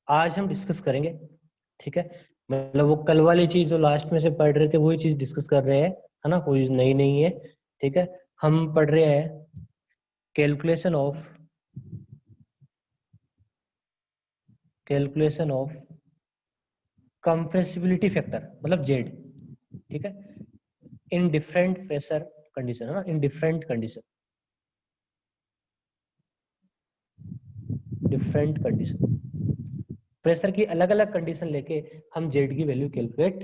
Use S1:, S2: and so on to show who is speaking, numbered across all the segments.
S1: आज हम डिस्कस करेंगे, ठीक है। मतलब वो कल वाली चीज जो लास्ट में से पढ़ रहे थे वही चीज डिस्कस कर रहे हैं, है ना, कोई नई नहीं है, ठीक है। हम पढ़ रहे हैं कैलकुलेशन ऑफ कंप्रेसिबिलिटी फैक्टर, मतलब जेड, ठीक है, इन डिफरेंट प्रेशर कंडीशन, है ना, इन डिफरेंट कंडीशन प्रेशर की अलग अलग कंडीशन लेके हम जेड की वैल्यू कैलकुलेट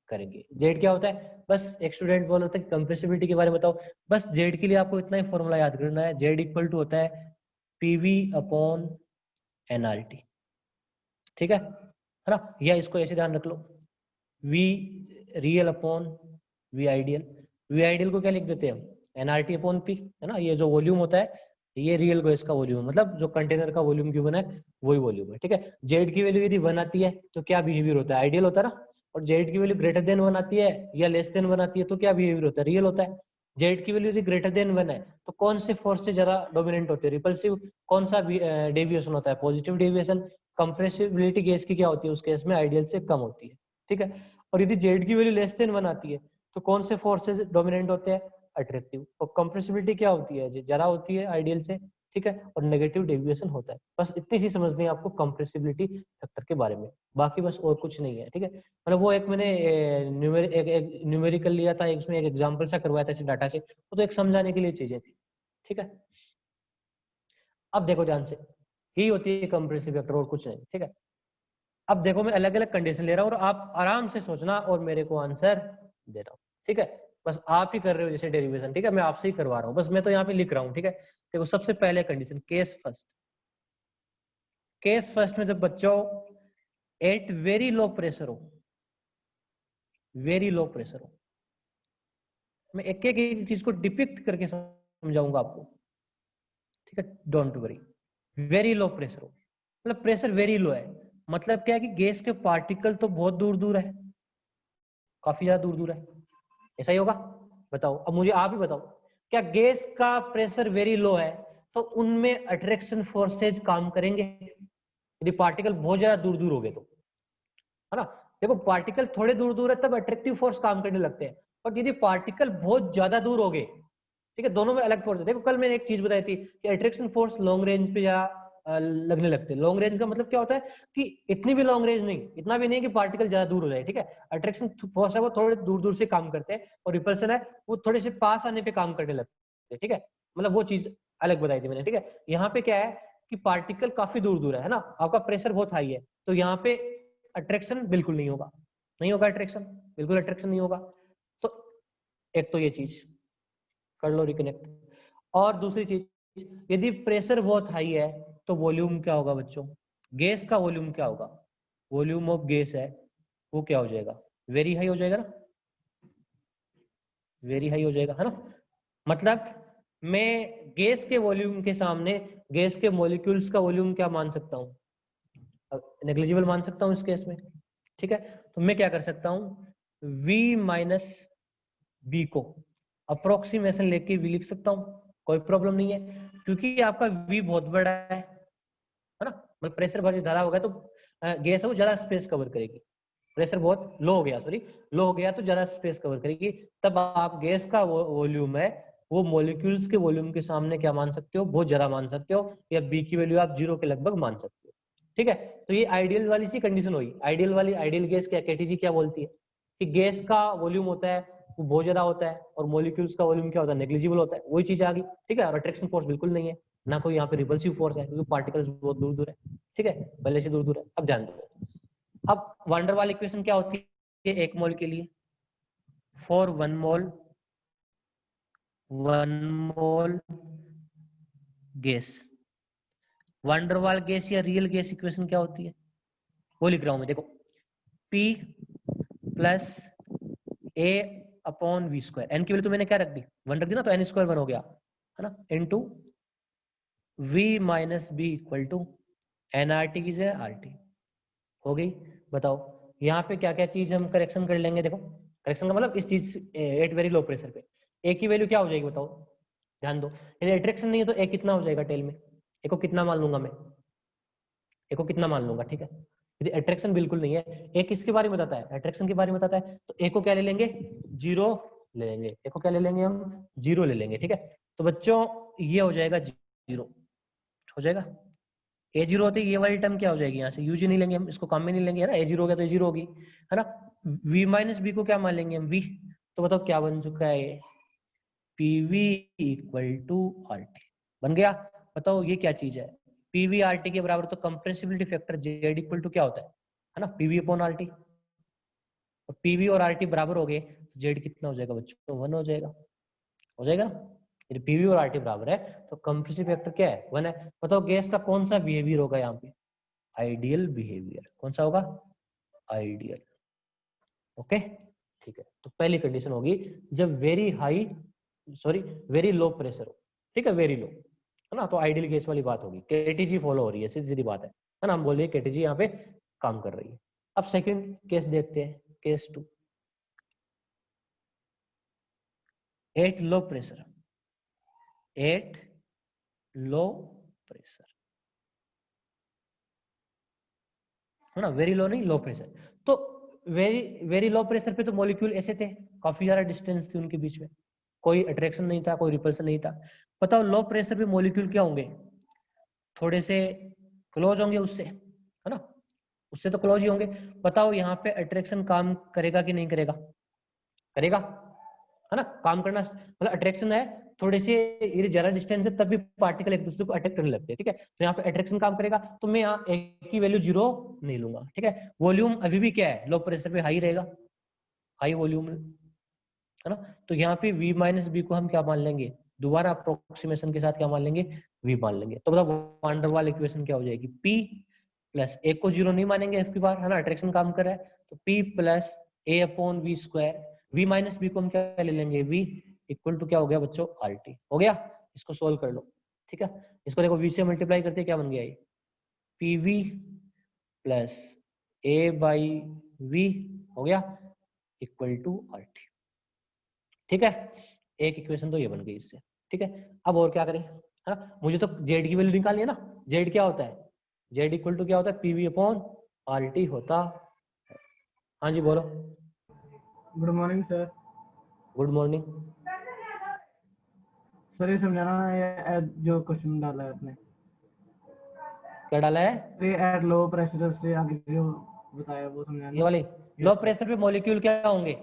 S1: करेंगे। जेड क्या होता है, बस एक स्टूडेंट बोल रहे थे कंप्रेसिबिलिटी के बारे में बताओ, बस जेड के लिए आपको इतना ही फॉर्मूला याद करना है, जेड इक्वल टू होता है पीवी अपॉन एनआरटी, ठीक है ना। या इसको ऐसे ध्यान रख लो, V real upon V ideal. V ideal को क्या लिख देते हैं हम, एनआरटी अपॉन पी, है ना। ये जो वॉल्यूम होता है ये रियल गैस का वॉल्यूम, मतलब जो कंटेनर का वॉल्यूम क्यों बना है वही वॉल्यूम है, ठीक है। जेड की वैल्यू यदि 1 आती है तो क्या बिहेवियर होता है, आइडियल होता है ना। और जेड की वैल्यू ग्रेटर देन 1 आती है या लेस देन 1 आती है तो क्या बिहेवियर होता है, रियल होता है। जेड की वैल्यू यदि ग्रेटर देन 1 है तो कौन से फोर्स से ज्यादा डोमिनेंट होते हैं, रिपल्सिव। कौन सा डेविएशन होता है, पॉजिटिव डेविएशन। कंप्रेसिबिलिटी गैस की क्या होती है उस केस में, आइडियल से कम होती है, ठीक है। और यदि जेड की वैल्यू लेस देन 1 आती है तो कौन से फोर्सेस डोमिनेंट होते हैं, अट्रैक्टिव। और कंप्रेसिबिलिटी क्या होती है, ज्यादा होती है आइडियल से, ठीक है। और नेगेटिव डेविएशन होता है। बस इतनी सी समझनी है आपको कंप्रेसिबिलिटी फैक्टर के बारे में, बाकी बस और कुछ नहीं है, ठीक है। मतलब वो एक मैंने एक न्यूमेरिकल लिया था, एक उसमें एक एग्जांपल सा करवाया था डाटा से, वो तो एक समझाने के लिए चीजें थी, ठीक है। अब देखो ध्यान से, यही होती है कंप्रेसिव फैक्टर और कुछ नहीं, ठीक है। अब देखो मैं अलग अलग कंडीशन ले रहा हूँ और आप आराम से सोचना और मेरे को आंसर दे रहा हूँ, ठीक है। बस आप ही कर रहे हो जैसे डेरिवेशन, ठीक है, मैं आपसे ही करवा रहा हूँ, बस मैं तो यहाँ पे लिख रहा हूँ, ठीक है। देखो सबसे पहले कंडीशन केस फर्स्ट में जब बच्चों एट वेरी लो प्रेशर हो, मैं एक एक चीज को डिपिक्ट करके समझाऊंगा आपको, ठीक है। Don't worry, very low pressure हो मतलब प्रेशर वेरी लो है, मतलब क्या है कि गैस के पार्टिकल तो बहुत दूर दूर है, काफी ज्यादा दूर दूर है, ऐसा ही होगा। बताओ अब मुझे आप ही बताओ, क्या गैस का प्रेशर वेरी लो है तो उनमें अट्रैक्शन फोर्सेज काम करेंगे, यदि पार्टिकल बहुत ज्यादा दूर दूर हो गए तो, है ना। देखो पार्टिकल थोड़े दूर दूर है तब अट्रैक्टिव फोर्स काम करने लगते हैं, और यदि पार्टिकल बहुत ज्यादा दूर हो गए, ठीक है, दोनों में अलग फोर्स है। देखो कल मैंने एक चीज बताई थी कि अट्रैक्शन फोर्स लॉन्ग रेंज पे या लगने लगते हैं। लॉन्ग रेंज का मतलब क्या होता है कि इतनी भी लॉन्ग रेंज नहीं, इतना भी नहीं कि पार्टिकल ज्यादा दूर हो जाए, ठीक है। अट्रैक्शन फोर्स है वो थोड़े दूर दूर से काम करते हैं, और रिपल्सन है वो थोड़े से पास आने पे काम करने लगते हैं, ठीक है। मतलब वो चीज अलग बताई थी मैंने, ठीक है। यहाँ पे क्या है कि पार्टिकल काफी दूर दूर है ना, आपका प्रेशर बहुत हाई है, तो यहाँ पे अट्रैक्शन बिल्कुल नहीं होगा, अट्रैक्शन, बिल्कुल अट्रैक्शन नहीं होगा। तो एक तो ये चीज कर लो रिकनेक्ट। और दूसरी चीज, यदि प्रेशर बहुत हाई है तो वॉल्यूम क्या होगा बच्चों, गैस का वॉल्यूम क्या होगा, वॉल्यूम ऑफ गैस है वो क्या हो जाएगा, वेरी हाई हो जाएगा ना, वेरी हाई हो जाएगा, है ना। मतलब मैं गैस के वॉल्यूम के सामने गैस के मॉलिक्यूल्स का वॉल्यूम क्या मान सकता हूँ, नेग्लिजिबल मान सकता हूँ इस केस में, ठीक है। तो मैं क्या कर सकता हूँ, v माइनस बी को अप्रोक्सीमेशन लेके v लिख सकता हूँ, कोई प्रॉब्लम नहीं है, क्योंकि आपका v बहुत बड़ा है ना। मतलब प्रेशर बहुत ज्यादा हो गया तो गैस है वो ज्यादा स्पेस कवर करेगी, प्रेशर बहुत लो हो गया, सॉरी लो हो गया तो ज्यादा स्पेस कवर करेगी, तब आप गैस का वॉल्यूम है वो मॉलिक्यूल्स के वॉल्यूम के सामने क्या मान सकते हो, बहुत ज्यादा मान सकते हो, या बी की वैल्यू आप 0 के लगभग मान सकते हो, ठीक है। तो ये आइडियल वाली सी कंडीशन हुई। आइडियल गैस क्या, केटीजी क्या बोलती है कि गैस का वॉल्यूम होता है वो बहुत ज्यादा होता है और मॉलिक्यूल्स का वॉल्यूम क्या होता है, नेग्लिजिबल होता है, वही चीज आ गई, ठीक है। और अट्रैक्शन फोर्स बिल्कुल नहीं है, ना कोई यहाँ पे रिपल्सिव फोर्स है क्योंकि पार्टिकल्स बहुत दूर दूर है, ठीक है, पहले से दूर दूर है। अब ध्यान दो, अब वंडर वाल इक्वेशन क्या होती है एक मोल के लिए, for 1 mole gas, van der Waals gas या रियल गैस इक्वेशन क्या होती है वो लिख रहा हूं मैं, देखो P plus A upon V square, N की वैल्यू तो मैंने क्या रख दी, 1 रख दी ना, तो एन स्क्वायर 1 हो गया, है ना, into V minus B equal to N R T की जगह आर टी हो गई। बताओ यहाँ पे क्या क्या चीज हम करेक्शन कर लेंगे, देखो करेक्शन का मतलब इस चीज एट वेरी लो प्रेशर पे ए की वैल्यू क्या हो जाएगी बताओ, ध्यान दो, यदि अट्रैक्शन नहीं है तो ए कितना हो जाएगा टेल में, ए को कितना मान लूंगा मैं, ए को कितना मान लूंगा, ठीक है। यदि अट्रैक्शन बिल्कुल नहीं है, ए किसके बारे में बताता है, अट्रैक्शन के बारे में बताता है, तो ए को क्या ले लेंगे, 0 ले लेंगे, ए को क्या ले लेंगे हम, 0 ले लेंगे, ठीक है। तो बच्चों ये हो जाएगा 0 हो जाएगा, ए 0 होते ये वाली टर्म क्या हो जाएगी, यहाँ से यूज नहीं लेंगे हम, इसको काम में नहीं लेंगे, है ना, ए 0 हो गया तो ए 0 होगी, है ना। v माइनस बी को क्या मान लेंगे हम, v, तो बताओ क्या बन चुका है, पीवी इक्वल टू आरटी बन गया। बताओ ये क्या चीज है, पीवी आरटी के बराबर, तो compressibility factor Z equal to क्या होता है ना, पीवी अपॉन आरटी, और पीवी और आरटी बराबर हो गए, जेड कितना हो जाएगा बच्चों, 1 हो जाएगा, हो जाएगा ना। यदि पीवी और आरटी बराबर है तो कंप्रेसिव फैक्टर क्या है, 1 है। बताओ गैस का कौन सा बिहेवियर होगा यहाँ पे, आइडियल बिहेवियर, कौन सा होगा, आइडियल, ओके, ठीक है। तो पहली कंडीशन होगी जब वेरी लो प्रेशर हो, ठीक है, वेरी लो, है ना, तो आइडियल गैस वाली बात होगी, केटीजी फॉलो हो रही है, सीधी सीधी बात है ना, हम बोलिए केटीजी यहाँ पे काम कर रही है। अब सेकंड केस देखते हैं, case 2, at low pressure, at low pressure, है ना, वेरी लो नहीं, लो प्रेशर। तो वेरी लो प्रेशर पे तो मॉलिक्यूल ऐसे थे, काफी ज्यादा डिस्टेंस थी उनके बीच में, कोई अट्रैक्शन नहीं था, कोई रिपल्सन नहीं था। बताओ लो प्रेशर पे मॉलिक्यूल क्या होंगे, थोड़े से क्लोज होंगे उससे, है ना, उससे तो क्लोज ही होंगे। बताओ यहाँ पे अट्रैक्शन काम करेगा कि नहीं करेगा, करेगा, है ना, काम करना, मतलब अट्रैक्शन है, थोड़े से ये ज्यादा डिस्टेंस है तब भी पार्टिकल एक दूसरे को अट्रैक्ट करने लगते हैं, ठीक है। तो यहाँ पे अट्रैक्शन काम करेगा, तो मैं यहाँ एक की वैल्यू 0 नहीं लूंगा, ठीक है। वॉल्यूम अभी भी क्या है, लो प्रेशर पे हाई रहेगा, हाई वॉल्यूम, है ना। तो यहाँ पे v माइनस बी को हम क्या मान लेंगे, दोबारा अप्रोक्सीमेशन के साथ क्या मान लेंगे, v मान लेंगे। तो मतलब वान डर वाल इक्वेशन क्या हो जाएगी, p प्लस ए को 0 नहीं मानेंगे एक बार, है ना, अट्रैक्शन काम कर रहा है, तो p plus A upon V square, v minus B को हम क्या ले लेंगे, v इक्वल टू क्या हो गया बच्चों, RT हो गया। इसको सोल्व कर लो, ठीक है। इसको देखो v से मल्टीप्लाई करते क्या बन गया ये, pv plus a by v हो गया इक्वल टू RT, ठीक है। एक इक्वेशन तो ये बन गई इससे, ठीक है। अब और क्या करें, है ना, मुझे तो जेड की वैल्यू निकालनी है ना, जेड क्या होता है, जेड इक्वल टू क्या होता है, पीवी अपॉन आरटी होता है। हाँ जी बोलो।
S2: Good morning sir.
S1: Good morning
S2: sir, ये समझाना है जो क्वेश्चन डाला है आपने,
S1: क्या डाला है,
S2: ये एट लो प्रेशर से आगे जो बताया वो समझाना।
S1: ये वाली लो प्रेशर पे मॉलिक्यूल क्या होंगे,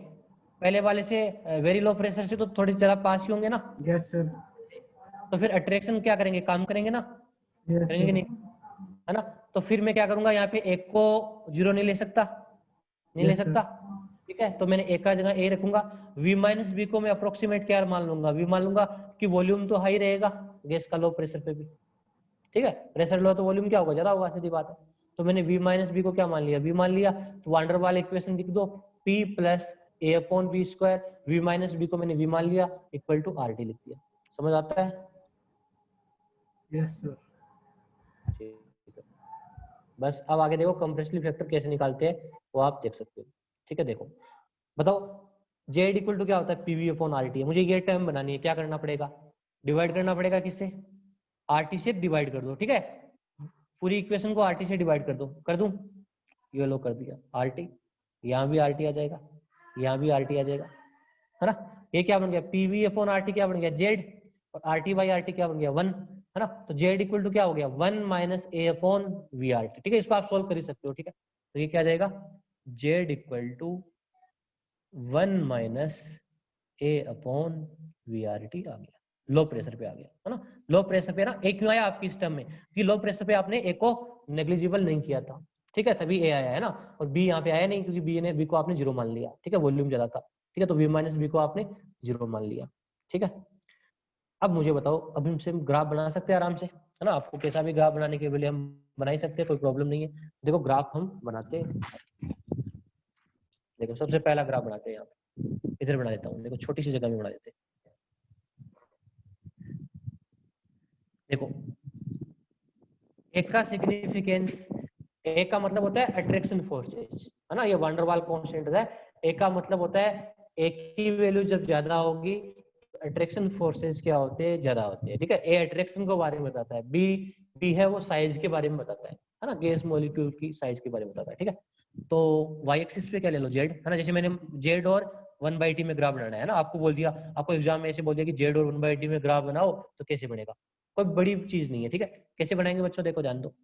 S1: पहले वाले से वेरी लो प्रेशर से तो थोड़ी जरा पास ही होंगे ना,
S2: यस सर।
S1: तो फिर अट्रैक्शन क्या करेंगे, काम करेंगे ना,
S2: यस
S1: करेंगे कि
S2: सर।
S1: नहीं, है ना। तो फिर मैं क्या करूंगा, यहाँ पे एक को 0 नहीं ले सकता, नहीं ले
S2: यस
S1: सकता,
S2: सर।
S1: ठीक है। तो मैंने एक का जगह ए रखूंगा, v माइनस बी को मैं अप्रोक्सीमेट क्या मान लूंगा, v मान लूंगा कि वॉल्यूम तो हाई रहेगा गैस का लो प्रेशर पे भी, ठीक है। प्रेशर लो तो वॉल्यूम क्या होगा, ज्यादा होगा, सीधी बात है। तो मैंने v माइनस बी को क्या मान लिया, v मान लिया, तो वान डर वाल इक्वेशन लिख दो, p plus A upon V square, v minus B को मैंने v मान लिया इक्वल टू आर टी लिख दिया, समझ आता है।
S2: Yes sir.
S1: ठीक है, बस अब आगे देखो कंप्रेसिव फैक्टर कैसे निकालते हैं वो आप देख सकते हो, ठीक है। देखो बताओ जेड इक्वल टू क्या होता है, पीवी अपॉन आर टी है, मुझे ये टर्म बनानी है, क्या करना पड़ेगा, डिवाइड करना पड़ेगा किससे, आरटी से डिवाइड कर दो, ठीक है। पूरी इक्वेशन को आरटी से डिवाइड कर दो, कर दूं, ये लो कर दिया, आरटी, यहाँ भी आरटी आ जाएगा, यहाँ भी आरटी आ जाएगा, है ना। ये क्या बन गया, पीवी अपॉन आरटी क्या बन गया, जेड, और आरटी बाई आरटी क्या बन गया, 1, है ना। तो जेड इक्वल टू क्या हो गया, 1 minus A upon V R T, ठीक है। इसको आप सोल्व कर ही सकते हो, ठीक है। तो ये क्या आ जाएगा, Z equal to 1 minus A upon V R T आ गया, लो प्रेशर पे आ गया, है ना। लो प्रेशर पे ना ए क्यों आया आपकी इस टर्म में, कि लो प्रेशर पे आपने ए को नेग्लिजिबल नहीं किया था, ठीक है, तभी ए आया है ना। और बी यहाँ पे आया नहीं क्योंकि बी को आपने 0 मान लिया, ठीक है, वॉल्यूम ज्यादा था, ठीक है। तो वी माइनस बी को आपने 0 मान लिया, ठीक है। अब मुझे बताओ, अब हमसे ग्राफ बना सकते हैं आराम से, है ना, आपको कैसा भी ग्राफ बनाने के लिए हम बना ही सकते हैं, कोई प्रॉब्लम नहीं है। देखो ग्राफ हम बनाते हैं, देखो सबसे पहला ग्राफ बनाते हैं, यहाँ पे इधर बना देता हूँ, देखो छोटी सी जगह में बना देते हैं। देखो एक का सिग्निफिकेंस, एक का मतलब होता है अट्रैक्शन फोर्सेज, है ना, ये वान डर वाल कांस्टेंट है। एक का मतलब होता है एक की वैल्यू जब ज्यादा होगी अट्रैक्शन फोर्सेज क्या होते हैं, ज्यादा होते हैं, ठीक है। ए अट्रैक्शन के बारे में बताता है, बी है वो साइज के बारे में बताता है है ना, गैस मॉलिक्यूल की साइज के बारे में बताता है, ठीक है। तो वाई एक्सिस पे क्या ले लो, जेड, है ना, जैसे मैंने जेड और 1/t में ग्राफ बनाना है ना, आपको बोल दिया, आपको एग्जाम में ऐसे बोल दिया कि जेड और 1/t में ग्राफ बनाओ, तो कैसे बनेगा, कोई बड़ी चीज नहीं है, ठीक है। कैसे बनाएंगे बच्चों, देखो जान दो,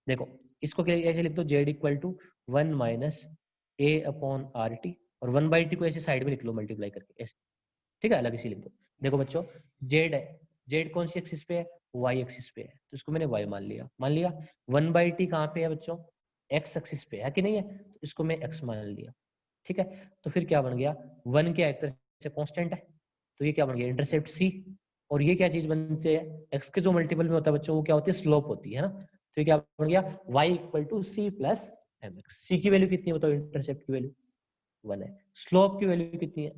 S1: देखो इसको ऐसे लिख दो, Z equal to 1 minus A upon R T, और 1/t को ऐसे साइड में लिख लो मल्टीप्लाई करके ऐसे, ठीक है, अलग इसी लिख दो। देखो बच्चों, जेड है, जेड कौन सी एक्सिस पे है, वाई एक्सिस पे है, तो इसको मैंने वाई मान लिया। 1/t कहाँ पे है बच्चों, एक्स एक्सिस पे है कि नहीं है, तो इसको मैं एक्स मान लिया, ठीक है। तो फिर क्या बन गया, 1 क्या एक तरह से कांस्टेंट है, तो ये क्या बन गया, इंटरसेप्ट सी, और ये क्या चीज बनती है, एक्स के जो मल्टीपल में होता है बच्चों, वो क्या होती है, स्लोप होती है ना। तो ये क्या बन गया, y equal to C plus M X. C की वैल्यू कितनी है बताओ, इंटरसेप्ट की वैल्यू 1 है, स्लोप की वैल्यू कितनी है,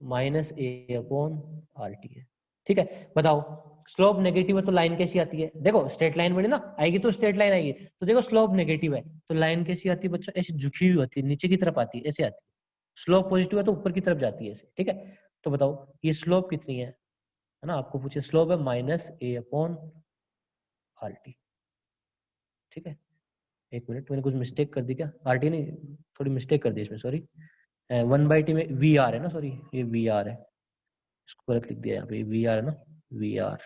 S1: minus A upon R T है, ठीक है। बताओ स्लोप नेगेटिव है तो लाइन कैसी आती है, देखो स्ट्रेट लाइन बनी ना, आएगी तो स्ट्रेट लाइन आएगी, तो देखो स्लोप नेगेटिव है तो लाइन कैसी आती है बच्चों, ऐसी झुकी हुई होती है, नीचे की तरफ आती है, ऐसे आती है। स्लोप पॉजिटिव है तो ऊपर की तरफ जाती है ऐसे, ठीक है। तो बताओ ये स्लोप कितनी है ना, आपको पूछे, स्लोप है minus A upon R T, ठीक है। एक मिनट, मैंने कुछ मिस्टेक कर दी क्या, आर टी नहीं, थोड़ी मिस्टेक कर दी इसमें, सॉरी। 1/t में वी आर है ना, सॉरी ये वी आर है, इसको गलत लिख दिया यहाँ पे, वी आर है ना, वी आर,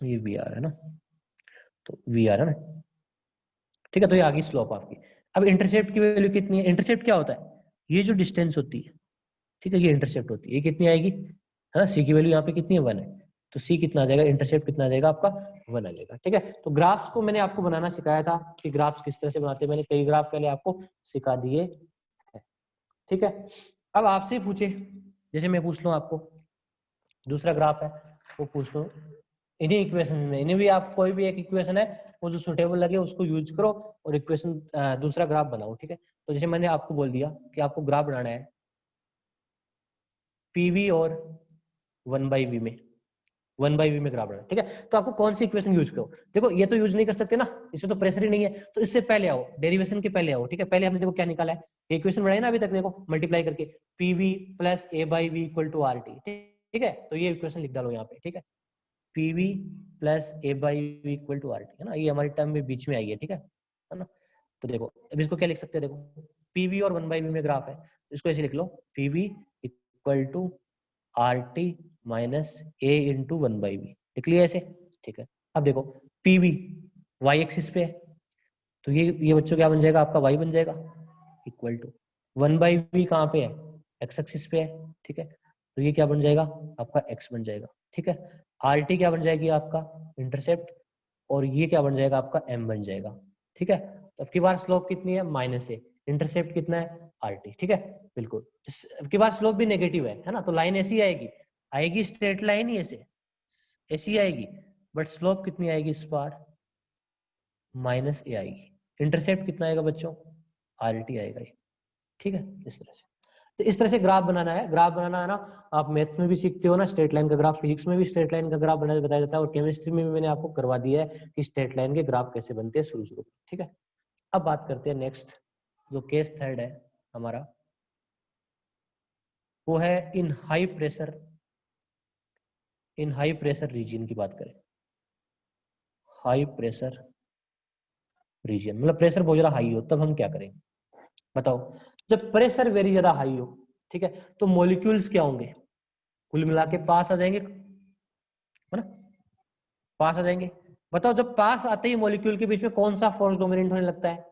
S1: ये वी आर है ना, तो वी आर है ना, ठीक है। तो ये आ गई स्लोप आपकी। अब इंटरसेप्ट की वैल्यू कितनी है, इंटरसेप्ट क्या होता है, ये जो डिस्टेंस होती है, ठीक है, ये इंटरसेप्ट होती है, ये कितनी आएगी, है ना, सी की वैल्यू यहाँ पे कितनी है, 1 है, तो सी कितना आ जाएगा, इंटरसेप्ट कितना आ जाएगा आपका, 1 आ जाएगा, ठीक है। तो ग्राफ्स को मैंने आपको बनाना सिखाया था कि ग्राफ्स किस तरह से बनाते हैं, मैंने कई ग्राफ पहले आपको सिखा दिए, ठीक है। अब आपसे ही पूछे, जैसे मैं पूछ लूं आपको, दूसरा ग्राफ है वो पूछ लो, इन्हीं इक्वेशन में, इन्हीं भी आप कोई भी एक इक्वेशन है वो जो सुटेबल लगे उसको यूज करो और इक्वेशन दूसरा ग्राफ बनाओ, ठीक है। तो जैसे मैंने आपको बोल दिया कि आपको ग्राफ बनाना है पीवी और 1/v में, 1/v में ग्राफ बनाना, ठीक है। तो आपको कौन सी इक्वेशन यूज करो, देखो ये तो यूज नहीं कर सकते ना, इसमें तो प्रेशर ही नहीं है, तो इससे पहले आओ, डेरिवेशन के पहले आओ, ठीक है। पहले हमने देखो क्या निकाला है, इक्वेशन बनाई ना अभी तक, देखो मल्टीप्लाई करके, PV plus A by V equal to R T, ठीक है। तो ये इक्वेशन लिख डालो यहाँ पे, ठीक है, PV plus A by V equal to R T, है ना, ये हमारी टर्म में बीच में आई है, ठीक है ना। तो देखो अब इसको क्या लिख सकते हैं, देखो पीवी और 1/v में ग्राफ है, इसको ऐसे लिख लो, PV equal to R T minus A into 1/v, लिख लिया ऐसे, ठीक है। अब देखो पीवी वाई एक्सिस पे है, तो ये बच्चों क्या बन जाएगा आपका, वाई बन जाएगा, इक्वल टू 1/v कहाँ पे है, एक्स एक्सिस पे है, ठीक है। तो ये क्या बन जाएगा आपका, एक्स बन जाएगा, ठीक है। आर टी क्या बन जाएगी आपका, इंटरसेप्ट, और ये क्या बन जाएगा आपका, एम बन जाएगा, ठीक है। तो अब की बार स्लोप कितनी है, माइनस ए, इंटरसेप्ट कितना है, आर टी, ठीक है, बिल्कुल। अब की बार स्लोप भी नेगेटिव है ना, तो लाइन ऐसी आएगी, आएगी स्ट्रेट लाइन ही ऐसे, ऐसी आएगी, बट स्लोप कितनी आएगी इस बार, माइनस ए आएगी। इंटरसेप्ट कितना आएगा बच्चों, आर टी आएगा, ठीक है, इस तरह से। तो इस तरह से ग्राफ बनाना है, ग्राफ बनाना है ना, आप मैथ्स में भी सीखते हो ना, स्ट्रेट लाइन का ग्राफ, फिजिक्स में भी स्ट्रेट लाइन का ग्राफ बनाया बताया जाता है, और केमिस्ट्री में भी मैंने आपको करवा दिया है कि स्ट्रेट लाइन के ग्राफ कैसे बनते हैं शुरू शुरू, ठीक है। अब बात करते हैं नेक्स्ट, जो केस थर्ड है हमारा, वो है इन हाई प्रेशर रीजन की बात करें, हाई प्रेशर रीजन मतलब प्रेशर बहुत ज्यादा हाई हो, तब हम क्या करेंगे बताओ। जब प्रेशर वेरी ज्यादा हाई हो, ठीक है, तो मॉलिक्यूल्स क्या होंगे, कुल मिला के पास आ जाएंगे, है ना, पास आ जाएंगे। बताओ जब पास आते ही मॉलिक्यूल के बीच में कौन सा फोर्स डोमिनेंट होने लगता है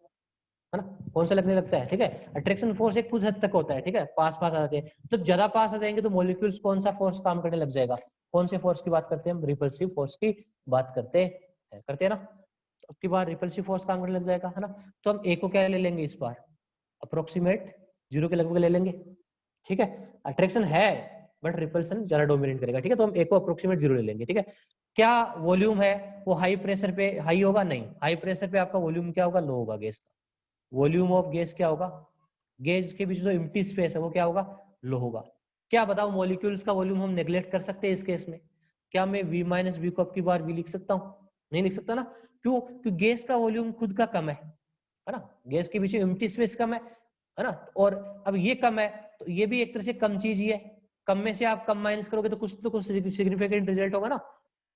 S1: ना, कौन सा लगने लगता है, ठीक है। अट्रैक्शन फोर्स एक कुछ हद तक होता है, ठीक है, पास पास आ जाते हैं। जब ज्यादा पास आ जाएंगे तो मॉलिक्यूल्स कौन सा फोर्स काम करने लग जाएगा, कौन से फोर्स की बात करते हैं हम, रिपल्सिव फोर्स की बात करते हैं ना। तो अब की बार रिपल्सिव फोर्स काम करने लग जाएगा, है ना। तो हम ए को क्या ले लेंगे इस बार, अप्रोक्सीमेट 0 के लगभग ले लेंगे, ठीक है। अट्रैक्शन है बट रिपल्सन ज्यादा डोमिनेट करेगा, ठीक है, तो हम ए को अप्रोक्सीमेट 0 ले लेंगे, ठीक है। क्या वॉल्यूम है वो हाई प्रेशर पे हाई होगा, नहीं, हाई प्रेशर पे आपका वॉल्यूम क्या होगा, लो होगा गैस का, वॉल्यूम ऑफ गैस क्या होगा, गैस के बीच जो एम्प्टी स्पेस है वो क्या होगा, लो होगा। क्या बताओ मॉलिक्यूल्स का वॉल्यूम हम नेग्लेक्ट कर सकते हैं इस केस में, क्या मैं v माइनस वी को अब की बार v लिख सकता हूँ, नहीं लिख सकता ना, क्यों, क्योंकि गैस का वॉल्यूम खुद का कम है ना, गैस के बीच में एम्प्टी स्पेस कम है ना, और अब ये कम है तो ये भी एक तरह से कम चीज ही है, कम में से आप कम माइनस करोगे तो कुछ सिग्निफिकेंट रिजल्ट होगा ना,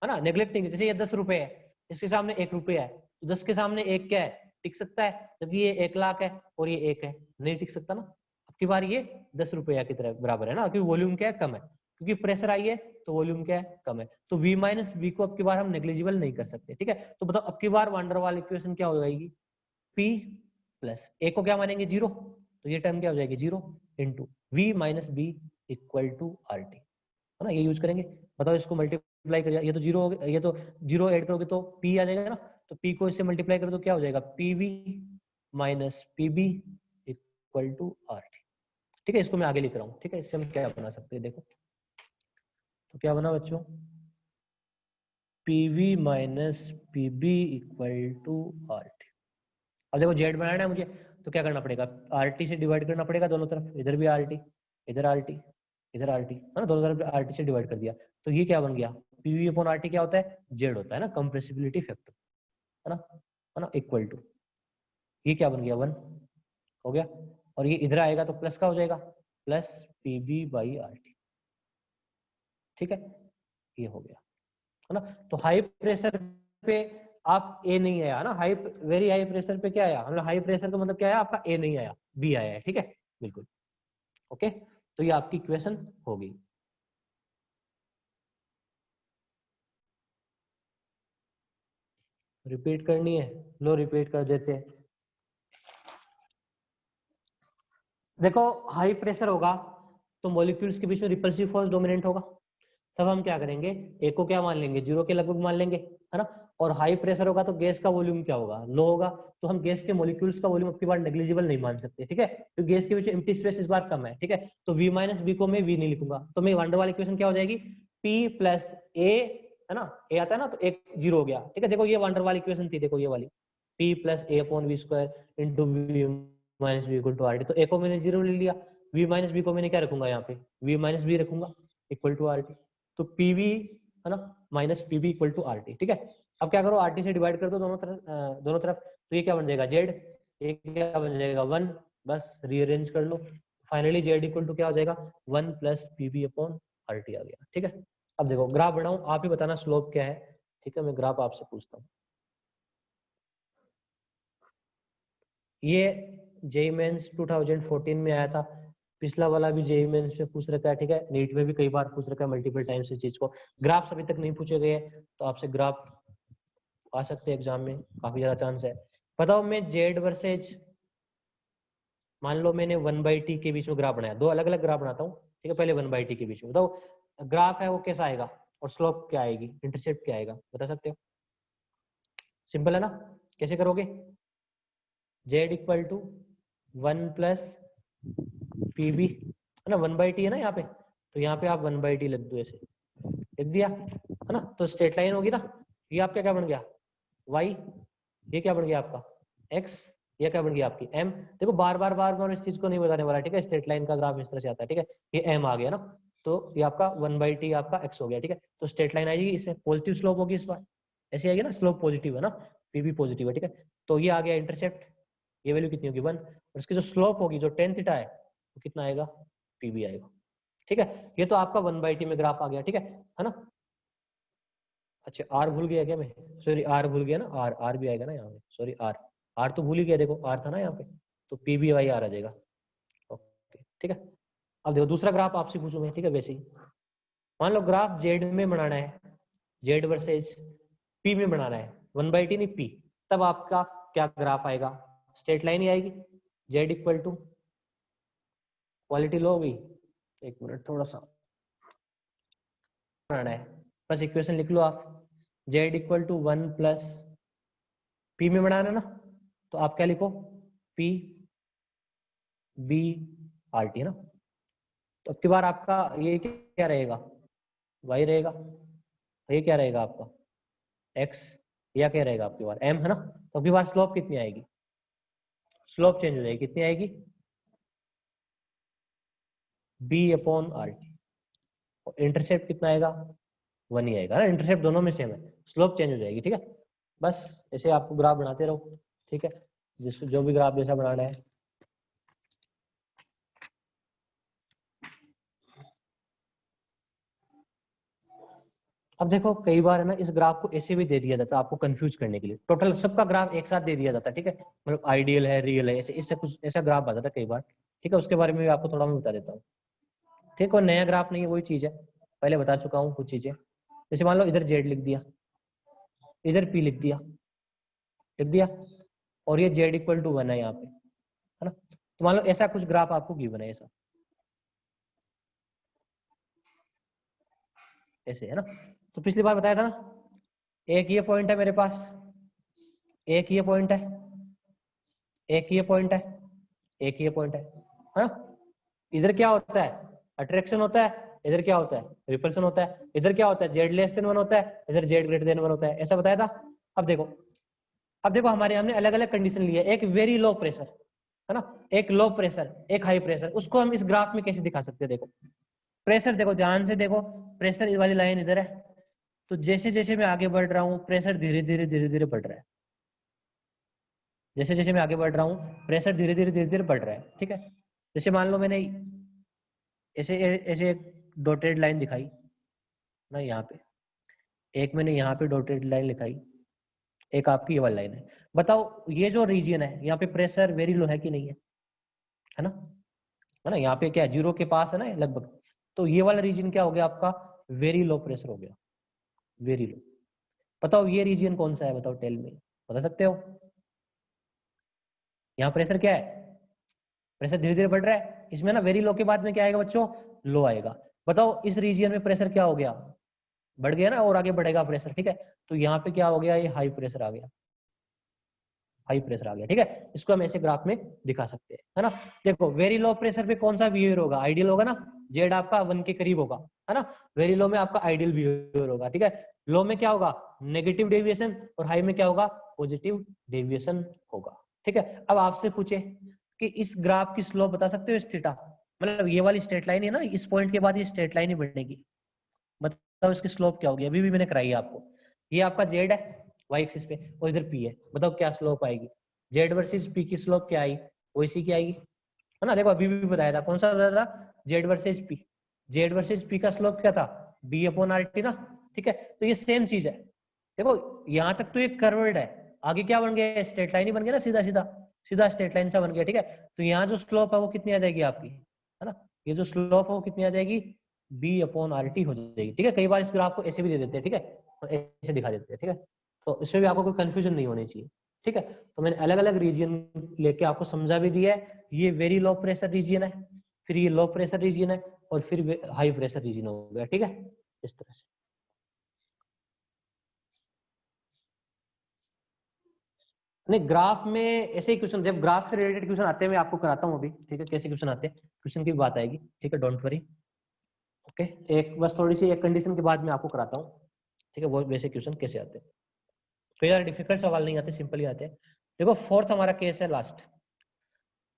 S1: है ना, नेग्लेक्टिंग, जैसे ये 10 रुपए है इसके सामने 1 रुपया है, तो 10 के सामने 1 क्या है, टिक सकता है, जबकि ये 1 लाख है और ये 1 है, नहीं टिक सकता ना। अब की बार ये 10 रुपया की तरह बराबर है ना, क्योंकि वॉल्यूम क्या है, कम है, क्योंकि प्रेशर आई है तो वॉल्यूम क्या है, कम है। तो V माइनस बी को अब की बार हम नेग्लिजिबल नहीं कर सकते, ठीक है। तो बताओ अब की बार वांडर वाल इक्वेशन क्या हो जाएगी, P प्लस ए को क्या मानेंगे 0, तो ये टर्म क्या हो जाएगी 0 into V minus B equal to R T, है ना, ये यूज करेंगे। बताओ इसको मल्टीप्लाई करिए, ये तो 0 हो गया, ये तो 0 ऐड करोगे तो P आ जाएगा ना, तो P को इससे मल्टीप्लाई करो तो क्या हो जाएगा, PV minus PB equal to R T, ठीक है। इसको मैं आगे लिख रहा हूँ, ठीक है। इससे हम क्या बना सकते हैं, देखो तो क्या बना बच्चों, PV minus PB equal to R T. अब देखो जेड बनाना है मुझे, तो क्या करना पड़ेगा, RT से डिवाइड करना पड़ेगा दोनों तरफ, इधर भी RT, इधर RT, इधर RT, है ना, दोनों तरफ RT से डिवाइड कर दिया, तो ये क्या बन गया, PV अपॉन RT क्या होता है, जेड होता है ना, कंप्रेसिबिलिटी फैक्टर, है ना, इक्वल टू, ये क्या बन गया 1 हो गया, और ये इधर आएगा तो प्लस का हो जाएगा, प्लस PB बाई RT, ठीक है, ये हो गया, है ना। तो हाई प्रेशर पे आप ए नहीं आया ना, हाई वेरी हाई प्रेशर पे क्या आया, मतलब हाई प्रेशर का मतलब क्या है, आपका ए नहीं आया, बी आया है, ठीक है, बिल्कुल ओके। तो ये आपकी इक्वेशन हो गई। रिपीट करनी है, लो रिपीट कर देते हैं। देखो हाई प्रेशर होगा तो मॉलिक्यूल्स के बीच में रिपल्सिव फोर्स डोमिनेंट होगा, तब हम क्या करेंगे, ए को क्या मान लेंगे, 0 के लगभग मान लेंगे, है ना। और हाई प्रेशर होगा तो गैस का वॉल्यूम क्या होगा, लो होगा, तो हम गैस के मॉलिक्यूल्स का वॉल्यूम अब की बार नेग्लिजिबल नहीं मान सकते, ठीक है, क्योंकि गैस के बीच एम्प्टी स्पेस इस बार कम है, ठीक है। तो V माइनस बी को मैं V नहीं लिखूंगा, तो मैं वांडर वाल इक्वेशन क्या हो जाएगी, P प्लस ए, है ना, ए आता है ना, तो एक 0 हो गया, ठीक है। देखो ये वांडर वाल इक्वेशन थी, देखो ये वाली, P plus A upon V square into V minus B equal to R T, तो ए को मैंने 0 ले लिया, V माइनस बी को मैंने क्या रखूंगा यहाँ पे, V माइनस बी रखूंगा इक्वल टू आर टी, तो PV है ना minus PB equal to RT, ठीक है। अब क्या करो, RT से डिवाइड कर दो दोनों तरफ, तो ये क्या बन जाएगा Z, ये क्या बन जाएगा 1, बस रीअरेंज कर लो, फाइनली Z इक्वल टू क्या हो जाएगा 1 प्लस PB अपॉन RT आ गया, ठीक है। अब देखो ग्राफ बनाऊं, आप ही बताना स्लोप क्या है, ठीक है, मैं ग्राफ आपसे पूछता हूँ। ये जेईई मेंस 2014 में आया था, पिछला वाला भी जेईई मेंस में पूछ रखा है, ठीक है, नीट में भी कई बार पूछ रखा है मल्टीपल टाइम्स इस चीज को। ग्राफ्स अभी तक नहीं पूछे गए, तो आपसे ग्राफ आ सकते हैं एग्जाम में, काफी ज्यादा चांस है। बताओ मैं जेड वर्सेज, मान लो मैंने 1/t के बीच में ग्राफ बनाया, दो अलग अलग ग्राफ बनाता हूँ, ठीक है, पहले 1/t के बीच में बताओ ग्राफ है वो कैसा आएगा, और स्लोप क्या आएगी, इंटरसेप्ट क्या आएगा, बता सकते हो, सिंपल है ना, कैसे करोगे, Z equal to 1 plus PB, है ना, 1/t है ना यहाँ पे, तो यहाँ पे आप 1/t लिख दो, ऐसे लिख दिया, है ना, तो स्ट्रेट लाइन होगी ना, ये आपका क्या बन गया y, ये क्या बन गया आपका x, ये क्या बन गया आपकी m। देखो बार बार इस चीज को नहीं बताने वाला, ठीक है, स्ट्रेट लाइन का ग्राफ इस तरह से आता है, ठीक है, ये m आ गया ना, तो ये आपका 1/t आपका x हो गया, ठीक है। तो स्ट्रेट लाइन आएगी, इससे पॉजिटिव स्लोप होगी इस बार, ऐसे आएगी ना, स्लोप पॉजिटिव है ना, PB पॉजिटिव है, ठीक है। तो ये आ गया इंटरसेप्ट, ये वैल्यू कितनी होगी 1, और इसकी जो स्लोप होगी जो tan थीटा है वो कितना आएगा, PB आएगा, ठीक है। ये तो आपका 1/t में ग्राफ आ गया, ठीक है ना। अच्छा आर भूल गया क्या मैं, सॉरी आर भूल गया ना, आर भी आएगा ना यहाँ पे, सॉरी आर तो भूल ही गया, देखो आर था ना यहाँ पे, तो PB/R आ जाएगा, ओके ठीक है। अब देखो दूसरा ग्राफ आपसे पूछूं मैं, ठीक है, वैसे ही मान लो ग्राफ जेड में बनाना है, जेड वर्सेज पी में बनाना है, 1/t नहीं P, तब आपका क्या ग्राफ आएगा, स्ट्रेट लाइन ही आएगी, Z equal to, quality low होगी, एक मिनट थोड़ा सा बनाना है, बस इक्वेशन लिख लो आप, Z equal to 1 plus P में बनाना ना, तो आप क्या लिखो PB/RT, है ना। तो अब की बार आपका ये क्या रहेगा, y रहेगा, ये क्या रहेगा आपका x, या क्या रहेगा आपकी बार m, है ना। तो अब की बार स्लोप कितनी आएगी, स्लोप चेंज हो जाएगी, कितनी आएगी B/RT, और इंटरसेप्ट कितना आएगा 1 ही आएगा ना, इंटरसेप्ट दोनों में सेम है, स्लोप चेंज हो जाएगी, ठीक है। बस ऐसे आपको ग्राफ बनाते रहो, ठीक है, जिस जो भी ग्राफ जैसा बनाना है। अब देखो कई बार है ना इस ग्राफ को ऐसे भी दे दिया जाता है आपको कंफ्यूज करने के लिए, टोटल सबका ग्राफ एक साथ दे दिया जाता है, ठीक है, मतलब आइडियल है, रियल है, ऐसे इससे कुछ ऐसा ग्राफ आ जाता है कई बार, ठीक है, उसके बारे में भी आपको थोड़ा मैं बता देता हूँ। ठीक है, नया ग्राफ नहीं है, वही चीज है, पहले बता चुका हूँ कुछ चीजें। जैसे मान लो इधर जेड लिख दिया, इधर पी लिख दिया, और ये जेड इक्वल टू 1 है यहाँ पे, है ना। तो मान लो ऐसा कुछ ग्राफ आपको गिवन है, ऐसा ऐसे, है ना। तो पिछली बार बताया था ना, एक ये पॉइंट है मेरे पास, एक ये पॉइंट है, एक ये पॉइंट है, एक ये पॉइंट है ना। इधर क्या होता है, अट्रैक्शन होता है, इधर क्या होता है, रिपल्शन होता है, इधर क्या होता है, जेड लेस देन 1 होता है, इधर जेड ग्रेटर देन 1 होता है, ऐसा बताया था। अब देखो हमारे हमने अलग अलग कंडीशन ली है, एक वेरी लो प्रेशर, है ना, एक लो प्रेशर, एक हाई प्रेशर, उसको हम इस ग्राफ में कैसे दिखा सकते हैं। देखो प्रेशर, देखो ध्यान से देखो, प्रेशर इस वाली लाइन इधर है, तो जैसे जैसे मैं आगे बढ़ रहा हूँ प्रेशर धीरे धीरे बढ़ रहा है, जैसे जैसे मैं आगे बढ़ रहा हूँ प्रेशर धीरे धीरे बढ़ रहा है, ठीक है। जैसे मान लो मैंने ऐसे ऐसे एक डॉटेड लाइन दिखाई ना यहाँ पे, एक मैंने यहाँ पे डॉटेड लाइन लिखाई, एक आपकी ये वाली लाइन है। बताओ ये जो रीजन है यहाँ पे प्रेशर वेरी लो है कि नहीं है ना, है ना, यहाँ पे क्या जीरो के पास है ना लगभग, तो ये वाला रीजन क्या हो गया आपका, वेरी लो प्रेशर हो गया, वेरी लो। बताओ ये रीजन कौन सा है, बताओ टेल में, बता सकते हो। यहाँ प्रेशर क्या है, प्रेशर धीरे धीरे बढ़ रहा है, इसमें ना वेरी लो के बाद में क्या आएगा बच्चों, लो आएगा। बताओ इस रीजन में प्रेशर क्या हो गया, बढ़ गया ना, और आगे बढ़ेगा प्रेशर, ठीक है। तो यहाँ पे क्या हो गया, ये हाई प्रेशर आ गया, हाई प्रेशर आ गया, ठीक है। इसको हम ऐसे ग्राफ में दिखा सकते हैं, है ना। देखो वेरी लो प्रेशर पे कौन सा बिहेवियर होगा, आइडियल होगा ना, जेड आपका 1 के करीब होगा, है ना। वेरी लो में आपका आइडियल बिहेवियर होगा, ठीक है। लो में क्या होगा, नेगेटिव डेविएशन, और हाई में क्या होगा, पॉजिटिव डेविएशन होगा, ठीक है। अब आपसे पूछे कि इस ग्राफ की स्लोप बता सकते हो, इस थीटा, मतलब ये वाली स्ट्रेट लाइन है ना, इस पॉइंट के बाद ये स्ट्रेट लाइन ही बनेगी, बताओ इसकी स्लोप क्या होगी, अभी भी मैंने कराई है आपको। ये आपका जेड है वाई एक्सिस पे, और इधर पी है, बताओ क्या स्लोप आएगी, जेड वर्सेस पी की स्लोप क्या आई, वो इसी की आएगी, है ना। देखो अभी भी बताया था, कौन सा बताया था, Z versus P, Z versus P का स्लोप क्या था, बी अपॉन आर टी ना, ठीक है। तो ये सेम चीज है, देखो यहाँ तक तो ये कर्व्ड है, आगे क्या बन गया, स्ट्रेट लाइन ही बन गया ना, सीधा सीधा सीधा स्ट्रेट लाइन सा बन गया, ठीक है। तो यहाँ जो स्लोप है वो कितनी आ जाएगी आपकी, है ना, ये जो स्लोप है वो कितनी आ जाएगी, बी अपॉन आर टी हो जाएगी, ठीक है। कई बार इस ग्राफ को ऐसे भी दे देते हैं, ठीक है, और ऐसे दिखा देते हैं, ठीक है। तो इसमें भी आपको कोई कंफ्यूजन नहीं होनी चाहिए, ठीक है। तो मैंने अलग अलग रीजन लेके आपको समझा भी दिया है, ये वेरी लो प्रेशर रीजन है, फिर ये लो प्रेशर रीजन है, और फिर हाई प्रेशर रीजन हो गया, ठीक है, इस तरह से। नहीं ग्राफ में ऐसे ही क्वेश्चन, जब ग्राफ से रिलेटेड क्वेश्चन आते हैं मैं आपको कराता हूँ अभी, ठीक है, कैसे क्वेश्चन आते हैं, क्वेश्चन की बात आएगी, ठीक है, डोंट वरी। ओके, एक बस थोड़ी सी एक कंडीशन के बाद मैं आपको कराता हूँ, ठीक है, वो बेसिक क्वेश्चन कैसे आते हैं। तो यार डिफिकल्ट सवाल नहीं आते, सिंपल ही आते हैं। देखो फोर्थ हमारा केस है लास्ट।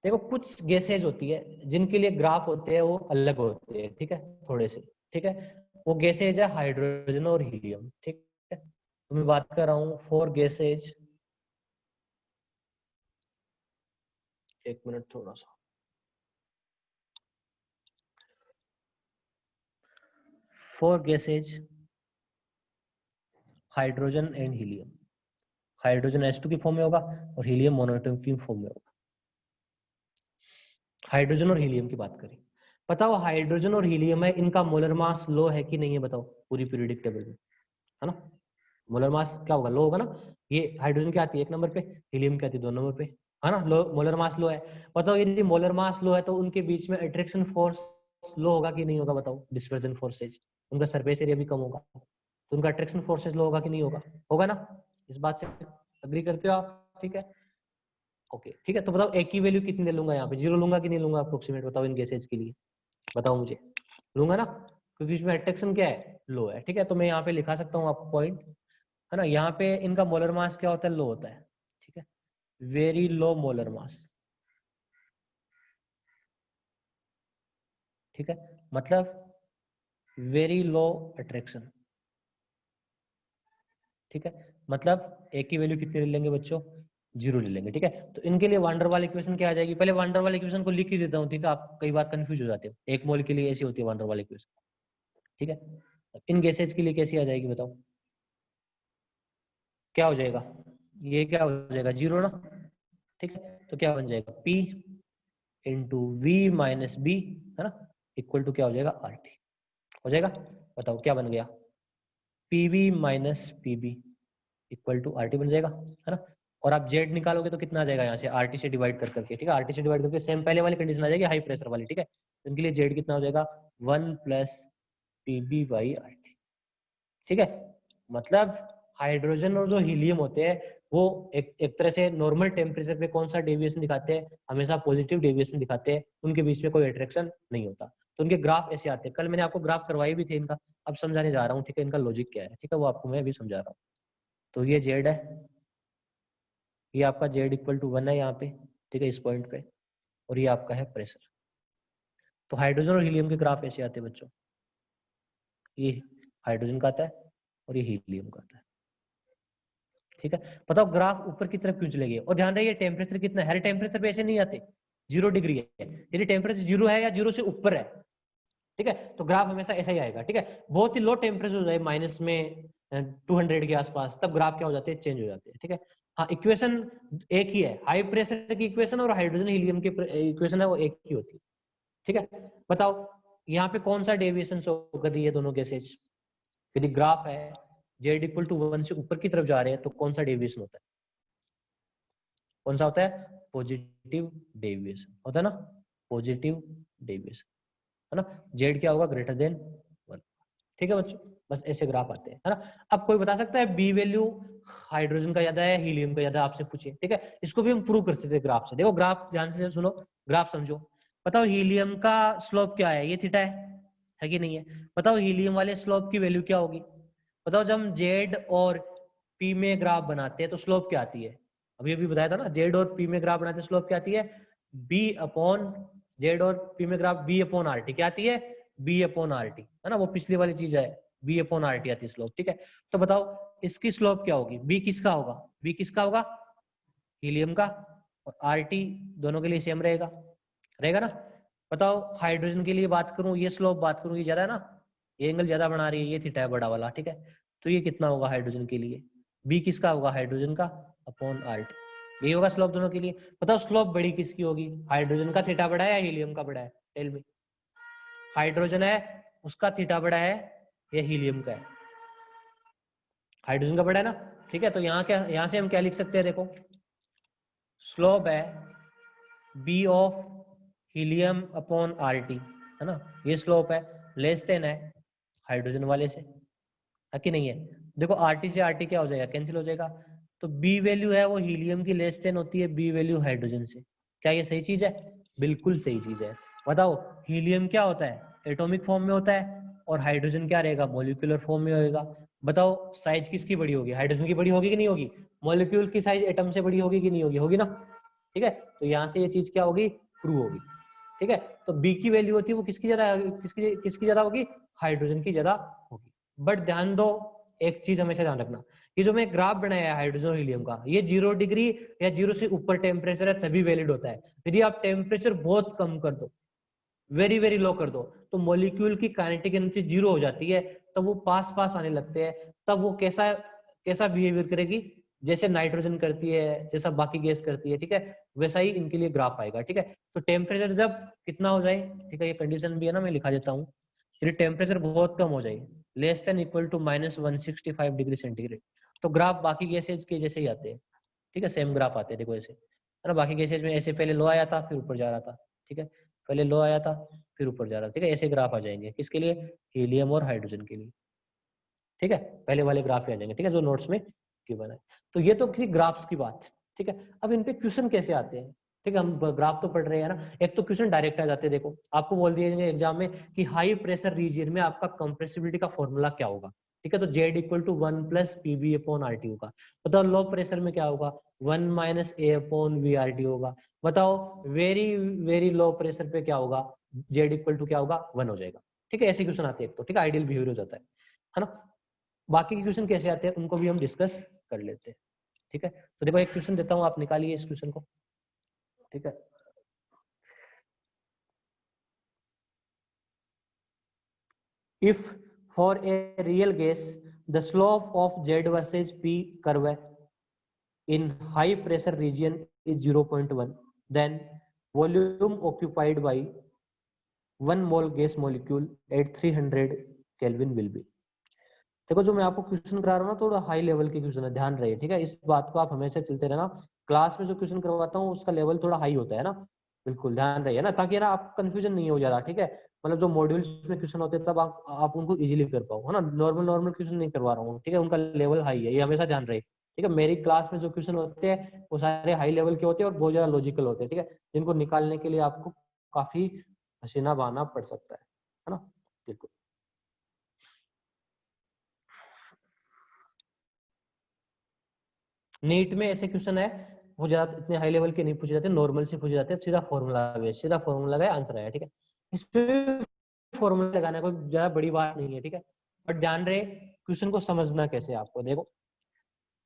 S1: देखो कुछ गैसेज होती है जिनके लिए ग्राफ होते हैं वो अलग होते हैं, ठीक है, थोड़े से, ठीक है। वो गैसेज है हाइड्रोजन और हीलियम, ठीक है। तो मैं बात कर रहा हूँ 4 गैसेज, एक मिनट थोड़ा सा, 4 gases, hydrogen and helium, hydrogen H2 की फॉर्म में होगा और हीलियम मोनोएटम की फॉर्म में होगा। हाइड्रोजन और हीलियम की बात करें, बताओ हाइड्रोजन और हीलियम है, इनका मोलर मास लो है कि नहीं है, बताओ पूरी पीरियोडिक टेबल में, है ना। मोलर मास क्या होगा, लो होगा ना। ये हाइड्रोजन क्या आती है 1 नंबर पे, हीलियम क्या आती है 2 नंबर पे, है ना। लो, मोलर मास लो है। बताओ यदि मोलर मास लो है तो उनके बीच में अट्रैक्शन फोर्स लो होगा कि नहीं होगा, बताओ डिस्पर्जन फोर्सेज, उनका सरफेस एरिया भी कम होगा, तो उनका अट्रैक्शन फोर्सेज लो होगा कि नहीं होगा, होगा ना। इस बात से अग्री करते हो आप, ठीक है, ओके, ठीक है। तो बताओ एक की वैल्यू कितनी ले लूंगा, यहाँ पे 0 लूंगा कि नहीं लूंगा, अप्रोक्सीमेट बताओ इन गैसेज के लिए, बताओ मुझे, लूंगा ना, क्योंकि इसमें अट्रैक्शन क्या है, लो है, ठीक है। तो मैं यहाँ पे लिखा सकता हूँ आपको पॉइंट, है ना। यहाँ पे इनका मोलर मास क्या होता है, लो होता है, ठीक है, वेरी लो मोलर मास, ठीक है, मतलब वेरी लो अट्रैक्शन, ठीक है, मतलब एक की वैल्यू कितनी ले लेंगे बच्चों, 0 ले लेंगे, ठीक है। तो इनके लिए वांडर वाल इक्वेशन क्या आ जाएगी, पहले वांडर वाल इक्वेशन को लिख ही देता हूँ, ठीक है, आप कई बार कंफ्यूज हो जाते हो, एक मोल के लिए ऐसी होती है वांडर वाल इक्वेशन, ठीक है। इन गैसेज के लिए कैसी आ जाएगी बताओ, क्या हो जाएगा, ये क्या हो जाएगा, जीरो ना, ठीक है। तो क्या बन जाएगा, P into V minus B, है ना, इक्वल टू क्या हो जाएगा, आर टी हो जाएगा। बताओ क्या बन गया, PV minus PB equal to R T बन जाएगा, है ना। और आप जेड निकालोगे तो कितना आ जाएगा यहाँ से, आर टी से डिवाइड कर करके, ठीक है, आर टी से डिवाइड करके सेम पहले वाली कंडीशन आ जाएगी हाई प्रेशर वाली, ठीक है। तो इनके लिए जेड कितना हो जाएगा, 1 plus PB by R T, ठीक है। मतलब हाइड्रोजन और जो हीलियम होते हैं वो एक तरह से नॉर्मल टेम्परेचर पे कौन सा डेविएशन दिखाते हैं, हमेशा पॉजिटिव डेविएशन दिखाते हैं, उनके बीच में कोई अट्रैक्शन नहीं होता। तो उनके ग्राफ ऐसे आते हैं, कल मैंने आपको ग्राफ करवाई भी थी इनका, अब समझाने जा रहा हूँ, ठीक है, इनका लॉजिक क्या है, ठीक है, वो आपको मैं अभी समझा रहा हूँ। तो ये जेड है, ये आपका जेड इक्वल टू 1 है यहाँ पे, ठीक है, इस पॉइंट पे, और ये आपका है प्रेशर। तो हाइड्रोजन और हीलियम के ग्राफ ऐसे आते हैं बच्चों, ये हाइड्रोजन का आता है और ये हीलियम का आता है, ठीक है। बताओ ग्राफ ऊपर की तरफ क्यों चले गए, और ध्यान रहे टेम्परेचर कितना है, हर टेम्परेचर पे ऐसे नहीं आते, 0 डिग्री है, यदि टेम्परेचर 0 है या 0 से ऊपर है, ठीक है, तो ग्राफ हमेशा ऐसा ही आएगा, ठीक है। बहुत ही लो टेम्परेचर हो जाए माइनस में 200 के आसपास, तब ग्राफ क्या हो जाते हैं, चेंज हो जाते हैं, ठीक है। हाँ, इक्वेशन एक ही है, हाई प्रेशर की इक्वेशन और हाइड्रोजन हीलियम की इक्वेशन है वो एक ही होती है, ठीक है। बताओ यहाँ पे कौन सा डेविएशन शो कर रही है दोनों केसेस, यदि ग्राफ है जेड इक्वल टू 1 से ऊपर की तरफ जा रहे हैं तो कौन सा डेविएशन होता है, कौन सा होता है, पॉजिटिव डेविएशन होता है ना, पॉजिटिव डेविएशन, है ना। जेड क्या होगा, ग्रेटर देन 1, ठीक है बच्चों, बस ऐसे ग्राफ आते हैं, है ना। अब कोई बता सकता है बी वैल्यू हाइड्रोजन का ज्यादा है हीलियम का ज्यादा, आपसे पूछे, ठीक है, इसको भी हम प्रूव कर सकते हैं ग्राफ से। देखो ग्राफ ध्यान से सुनो, ग्राफ समझो। बताओ हीलियम का स्लोप क्या है, ये थीटा है कि नहीं है। बताओ हीलियम वाले स्लोप की वैल्यू क्या होगी। बताओ जब हम जेड और पी में ग्राफ बनाते हैं तो स्लोप क्या आती है, अभी अभी बताया था ना, जेड और पी में ग्राफ बनाते हैं स्लोप क्या आती है, बी अपॉन, जेड और पी में graph B upon R T क्या आती है, बी अपॉन आर टी, है ना, वो पिछली वाली चीज है, बी अपॉन आर टी आती है स्लोप, ठीक है। तो बताओ इसकी स्लोप क्या होगी, बी किसका होगा, बी किसका होगा, हीलियम का, और आर टी दोनों के लिए सेम रहेगा, रहेगा ना। बताओ हाइड्रोजन के लिए बात करूं, ये स्लोप बात करूं, ये ज्यादा है ना, ये एंगल ज्यादा बना रही है, ये थीटा है बड़ा वाला, ठीक है। तो ये कितना होगा हाइड्रोजन के लिए, बी किसका होगा, हाइड्रोजन का अपॉन आर टी, यही होगा स्लोप दोनों के लिए। बताओ स्लोप बड़ी किसकी होगी, हाइड्रोजन का थीटा बड़ा है या हीलियम का बड़ा है, टेल मी। हाइड्रोजन है उसका थीटा बड़ा है या हीलियम का है, हाइड्रोजन का बड़ा है ना, ठीक है। तो यहाँ क्या, यहाँ से हम क्या लिख सकते हैं, देखो स्लोप है B of helium upon R T, है ना, ये स्लोप है, लेस देन है हाइड्रोजन वाले से, है कि नहीं है। देखो आर टी से आर टी क्या हो जाएगा, कैंसिल हो जाएगा। तो बी वैल्यू है वो हीलियम की लेस देन होती है बी वैल्यू हाइड्रोजन से, क्या ये सही चीज है, बिल्कुल सही चीज है। बताओ हीलियम क्या होता है, एटॉमिक फॉर्म में होता है, और हाइड्रोजन क्या रहेगा, मॉलिक्यूलर फॉर्म में होगा। बताओ साइज किसकी बड़ी होगी, हाइड्रोजन की बड़ी होगी कि नहीं होगी, मॉलिक्यूल की साइज एटम से बड़ी होगी कि नहीं होगी, होगी ना, ठीक है। तो यहाँ से ये चीज क्या होगी, ट्रू होगी, ठीक है। तो बी की वैल्यू होती है वो किसकी ज्यादा, किसकी ज्यादा होगी, हाइड्रोजन की ज्यादा होगी। बट ध्यान दो, एक चीज हमेशा ध्यान रखना, ये जो मैं ग्राफ बनाया है हाइड्रोजन और हीलियम का, ये 0 डिग्री या 0 से ऊपर टेम्परेचर है तभी वैलिड होता है। यदि आप टेम्परेचर बहुत कम कर दो, वेरी वेरी लो कर दो, तो मॉलिक्यूल की काइनेटिक एनर्जी 0 हो जाती है, तब वो पास पास आने लगते हैं, तब वो कैसा कैसा बिहेवियर करेगी, जैसे नाइट्रोजन करती है, जैसा बाकी गैस करती है, ठीक है, वैसा ही इनके लिए ग्राफ आएगा, ठीक है। तो टेम्परेचर जब कितना हो जाए, ठीक है, ये कंडीशन भी है ना, मैं लिखा देता हूँ, यदि टेम्परेचर बहुत कम हो जाए, less than equal to -165 degree centigrade, तो ग्राफ बाकी गैसेज के जैसे ही आते हैं, ठीक है, सेम ग्राफ आते हैं, देखो ऐसे, है ना। बाकी गैसेज में ऐसे पहले लो आया था फिर ऊपर जा रहा था, ठीक है, पहले लो आया था फिर ऊपर जा रहा था, ठीक है, ऐसे ग्राफ आ जाएंगे किसके लिए, हीलियम और हाइड्रोजन के लिए, ठीक है, पहले वाले ग्राफ आ जाएंगे, ठीक है, जो नोट्स में गिवन है। तो ये तो किसी ग्राफ्स की बात, ठीक है। अब इन पे क्वेश्चन कैसे आते हैं, ठीक है, हम ग्राफ तो पढ़ रहे हैं ना, एक तो क्वेश्चन डायरेक्ट आ जाते हैं, देखो आपको बोल दिए जाएंगे एग्जाम में कि हाई प्रेशर रीजन में आपका कंप्रेसिबिलिटी का फॉर्मूला क्या होगा, ठीक है, तो Z equal to 1 plus PB upon R T होगा। बताओ लो प्रेशर में क्या होगा, 1 minus A upon V R T होगा। बताओ वेरी वेरी लो प्रेशर पे क्या होगा, जेड इक्वल टू क्या होगा, 1 हो जाएगा, ठीक है, ऐसे क्वेश्चन आते हैं, एक तो ठीक है, आइडियल बिहेवियर हो जाता है ना। बाकी के क्वेश्चन कैसे आते हैं उनको भी हम डिस्कस कर लेते हैं, ठीक है। तो देखो एक क्वेश्चन देता हूं, आप निकालिए इस क्वेश्चन को, ठीक है। If for a real gas the slope of z versus p curve in high pressure region is 0.1, then volume occupied by 1 mole gas molecule at 300 Kelvin will be। देखो जो मैं आपको क्वेश्चन करा रहा हूँ ना थोड़ा हाई लेवल के क्वेश्चन है, ध्यान रहे, ठीक है, इस बात को आप हमेशा चलते रहना। क्लास में जो क्वेश्चन करवाता हूँ उसका लेवल थोड़ा हाई होता है ना, बिल्कुल ध्यान रहिए ना, ताकि ना आपको कंफ्यूजन नहीं हो जा रहा, ठीक है। मतलब जो मॉड्यूल्स में क्वेश्चन होते हैं तब आप उनको इजीली कर पाओ, है ना। नॉर्मल नॉर्मल क्वेश्चन नहीं करवा रहा हूँ, ठीक है, उनका लेवल हाई है, ये हमेशा ध्यान रहे, ठीक है। मेरी क्लास में जो क्वेश्चन होते हैं वो सारे हाई लेवल के होते हैं और बहुत ज्यादा लॉजिकल होते हैं, ठीक है, जिनको निकालने के लिए आपको काफी पसीना बहाना पड़ सकता है ना, बिल्कुल। नीट में ऐसे क्वेश्चन है वो ज्यादा इतने हाई लेवल के नहीं पूछे जाते, नॉर्मल से पूछे जाते हैं, सीधा फॉर्मूला बेस, सीधा फॉर्मूला का आंसर आया, ठीक है। इसमें फॉर्मूला लगाना कोई ज्यादा बड़ी बात नहीं है, ठीक है, बट ध्यान रहे क्वेश्चन को समझना कैसे आपको। देखो,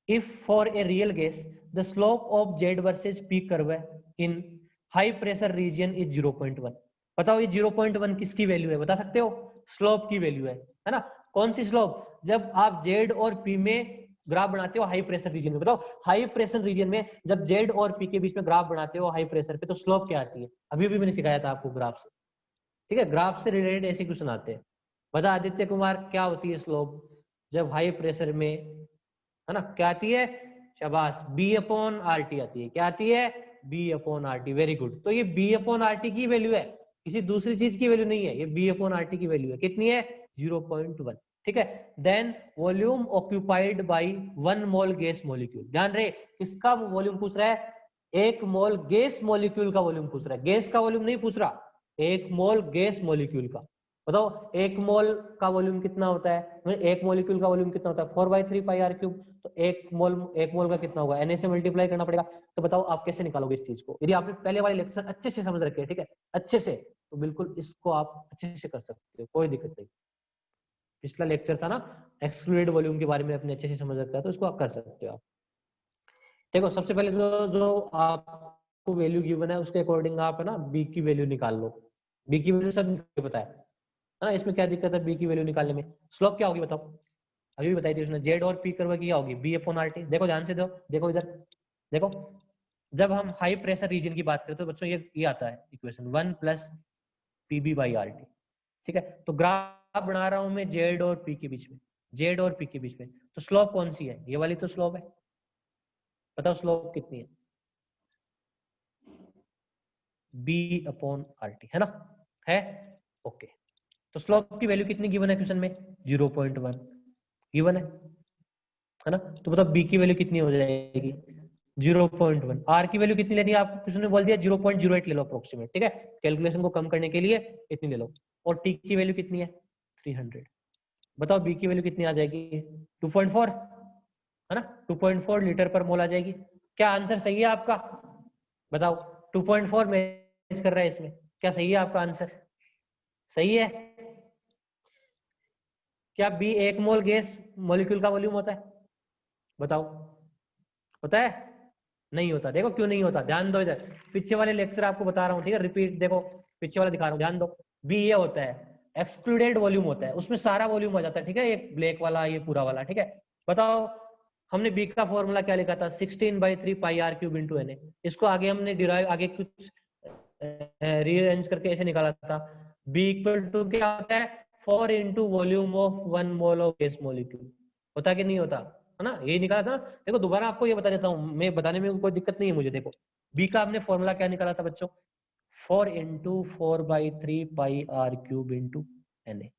S1: if for a real gas the slope of Z versus P curve in high pressure region is 0.1, बताओ ये 0.1 किसकी वैल्यू है, बता सकते हो? स्लोप की वैल्यू है ना। कौन सी स्लोप? जब आप जेड और पी में ग्राफ बनाते हो हाई प्रेशर रीजन में, बताओ हाई प्रेशर रीजन में जब जेड और पी के बीच में ग्राफ बनाते हो हाई प्रेशर पे, तो स्लोप क्या आती है? अभी भी मैंने सिखाया था आपको ग्राफ से, ठीक है, ग्राफ से रिलेटेड ऐसे क्वेश्चन आते हैं। बता आदित्य कुमार क्या होती है स्लोप जब हाई प्रेशर में, है ना, क्या आती है? शाबाश, बी अपॉन आर टी आती है। क्या आती है? B upon R T, very good. तो ये बी अपॉन आर टी की वैल्यू है, किसी दूसरी चीज की वैल्यू नहीं है, ये बी अपॉन आर टी की वैल्यू है। कितनी है? 0.1, ठीक है। Then volume occupied by 1 mole gas molecule, ध्यान रहे किसका वॉल्यूम पूछ रहा है? 1 मोल गैस मॉलिक्यूल का वॉल्यूम पूछ रहा है, गैस का वॉल्यूम नहीं पूछ रहा, 1 मोल गैस मॉलिक्यूल का। बताओ 1 मोल का वॉल्यूम कितना होता है, 1 मॉलिक्यूल का वॉल्यूम कितना होता है? 4/3 पाई आर क्यूब। तो 1 मोल का कितना होगा? Na से मल्टीप्लाई करना पड़ेगा। तो बताओ आप कैसे निकालोगे इस चीज को? यदि आपने पहले वाले लेक्चर अच्छे से समझ रखे हैं, ठीक है, अच्छे से, तो बिल्कुल इसको आप अच्छे से कर सकते हो, कोई दिक्कत नहीं। पिछला लेक्चर था ना एक्सक्लूडेड वॉल्यूम के बारे में, अपने अच्छे से समझ रखा है, तो इसको आप कर सकते हो आप। देखो सबसे पहले जो आपको वैल्यू गिवन है उसके अकॉर्डिंग आप, है ना, बी की वैल्यू निकाल लो। बी की वैल्यू सब पता है ना, इसमें क्या दिक्कत है बी की वैल्यू निकालने में? स्लोप क्या होगी बताओ? अभी भी बताई थी उसने, जेड और पी कर्व की क्या होगी? B upon R T. देखो ध्यान से दो, देखो इधर देखो, जब हम हाई प्रेशर रीजन की बात करते हैं तो बच्चों ये आता है equation 1 plus P B by R T, ठीक है। तो ग्राफ बना रहा हूं मैं जेड और पी के बीच में, जेड और पी के बीच में, तो स्लोप कौन सी है? ये वाली तो स्लोप है, बताओ स्लोप कितनी है? बी अपॉन आर टी, है ना, है, ओके। तो स्लोप की वैल्यू कितनी गिवन है क्वेश्चन में? 0.1 गिवन है ना। तो बताओ बी की वैल्यू कितनी हो जाएगी? 0.1। आर की वैल्यू कितनी लेनी है आपको? क्वेश्चन ने बोल दिया 0.08 ले लो अप्रोक्सीमेट, ठीक है, कैलकुलेशन को कम करने के लिए इतनी ले लो। और टी की वैल्यू कितनी है? 300। बताओ बी की वैल्यू कितनी आ जाएगी? 2.4, है ना, 2.4 लीटर पर मोल आ जाएगी। क्या आंसर सही है आपका? बताओ 2.4 मैच कर रहा है इसमें, क्या सही है आपका आंसर? सही है। क्या बी 1 मोल गैस मॉलिक्यूल का वॉल्यूम होता है? बताओ, होता है? नहीं होता। देखो क्यों नहीं होता, ध्यान दो इधर, पीछे वाले लेक्चर आपको बता रहा हूँ, ठीक है, रिपीट देखो, पीछे वाला दिखा रहा हूँ, ध्यान दो। बी ये होता है एक्सक्लूडेड वॉल्यूम होता है, उसमें सारा वॉल्यूम आ जाता है, ठीक है, एक ब्लैक वाला ये पूरा वाला, ठीक है। बताओ हमने बी का फॉर्मूला क्या लिखा था? 16/3 pi R cube into N A. इसको आगे हमने डिराइव आगे कुछ रीअरेंज करके ऐसे निकाला था, बी इक्वल टू क्या होता है? 4 into volume of 1 mole of gas molecule. होता कि नहीं होता, है ना, यही निकाला था ना। देखो दोबारा आपको ये बता देता हूँ, मैं बताने में कोई दिक्कत नहीं है मुझे। देखो बी का हमने फॉर्मूला क्या निकाला था बच्चों? 4 into 4/3 pi R cube into N A,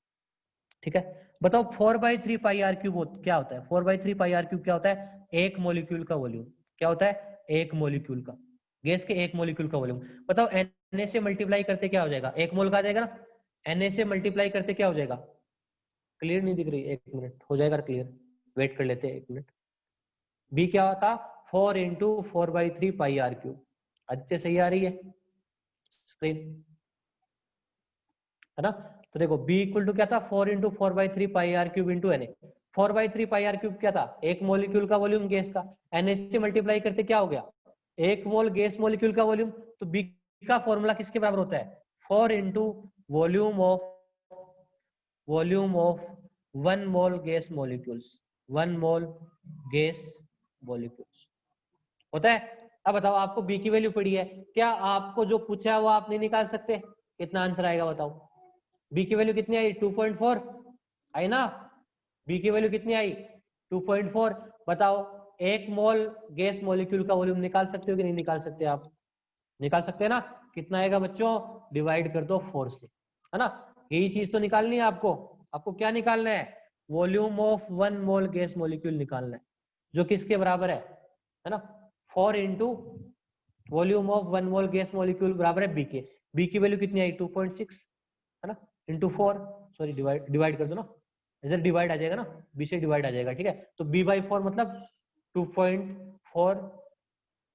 S1: ठीक है। बताओ 4/3 पाई आर क्यूब क्या होता है? 4/3 पाई आर क्यूब क्या होता है? एक मोलिक्यूल का वॉल्यूम। क्या होता है? एक मोलिक्यूल का, गैस के एक मोलिक्यूल का वॉल्यूम। बताओ Na से मल्टीप्लाई करते क्या हो जाएगा? 1 मोल का आ जाएगा ना। Na से मल्टीप्लाई करते क्या हो जाएगा? क्लियर नहीं दिख रही? 1 मिनट, हो जाएगा क्लियर, वेट कर लेते हैं 1 मिनट। बी क्या होता? 4 into 4/3 pi R cube. Aditya सही आ रही है स्क्रीन, है ना। तो देखो बी इक्वल टू क्या था? 4 into 4/3 pi R cube into N A. 4/3 pi R cube क्या था? एक मोलिक्यूल का वॉल्यूम गैस का, एन से मल्टीप्लाई करते क्या हो गया? 1 मोल गैस मोलिक्यूल का वॉल्यूम। तो बी का फॉर्मूला किसके बराबर होता है? 4 into volume of 1 mole gas molecules, 1 mole gas molecules होता है। अब बताओ आपको बी की वैल्यू पड़ी है, क्या आपको जो पूछा है वो आप नहीं निकाल सकते? कितना आंसर आएगा बताओ? बी की वैल्यू कितनी आई? 2.4 आई ना? बी की वैल्यू कितनी आई? 2.4। बताओ एक मोल गैस मॉलिक्यूल का वॉल्यूम निकाल सकते हो कि नहीं निकाल सकते? आप निकाल सकते हैं ना? कितना आएगा बच्चों? डिवाइड कर दो 4 से, है ना? यही चीज तो निकालनी है आपको। आपको क्या निकालना है? Volume of 1 mole gas molecule निकालना है, जो किसके बराबर है ना? 4 into volume of 1 mole gas molecule बराबर है बी के। बी की वैल्यू कितनी आई? 2.6, है ना? इंटू 4, सॉरी डिवाइड कर दो ना, इधर डिवाइड आ जाएगा ना, बी से डिवाइड आ जाएगा, ठीक है? तो बी बाई 4 मतलब 2.4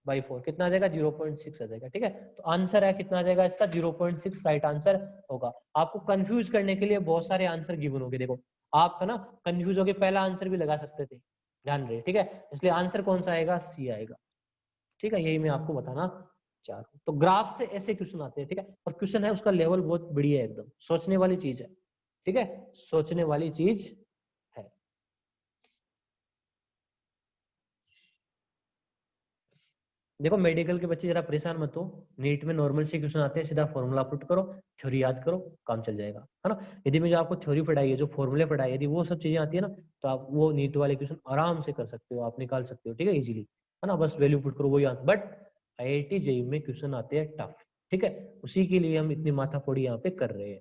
S1: बाई 4 कितना आ जाएगा? 0.6 आ जाएगा, ठीक है? तो आंसर है कितना आ जाएगा इसका? 0.6 राइट आंसर होगा। आपको कंफ्यूज करने के लिए बहुत सारे आंसर गिवन होंगे। देखो आप है ना कंफ्यूज होके पहला आंसर भी लगा सकते थे, ध्यान रहे, ठीक है? इसलिए आंसर कौन सा आएगा? सी आएगा, ठीक है? यही मैं आपको बताना चाह रहा हूँ। तो ग्राफ से ऐसे क्वेश्चन आते हैं, ठीक है? और क्वेश्चन है उसका लेवल बहुत बढ़िया है, एकदम सोचने वाली चीज है, ठीक है? सोचने वाली चीज है। देखो मेडिकल के बच्चे जरा परेशान मत हो, नीट में नॉर्मल से क्वेश्चन आते हैं, सीधा फॉर्मूला पुट करो, थ्योरी याद करो, काम चल जाएगा, है ना? यदि मैं जो आपको थ्योरी पढ़ाई है, जो फॉर्मूले पढ़ाई है, यदि वो सब चीजें आती है ना, तो आप वो नीट वाले क्वेश्चन आराम से कर सकते हो, आप निकाल सकते हो, ठीक है? इजीली, है ना? बस वैल्यू पुट करो, वही आंसर। बट IIT JEE में क्वेश्चन आते हैं टफ, ठीक है? उसी के लिए हम इतनी माथापड़ी यहाँ पे कर रहे हैं,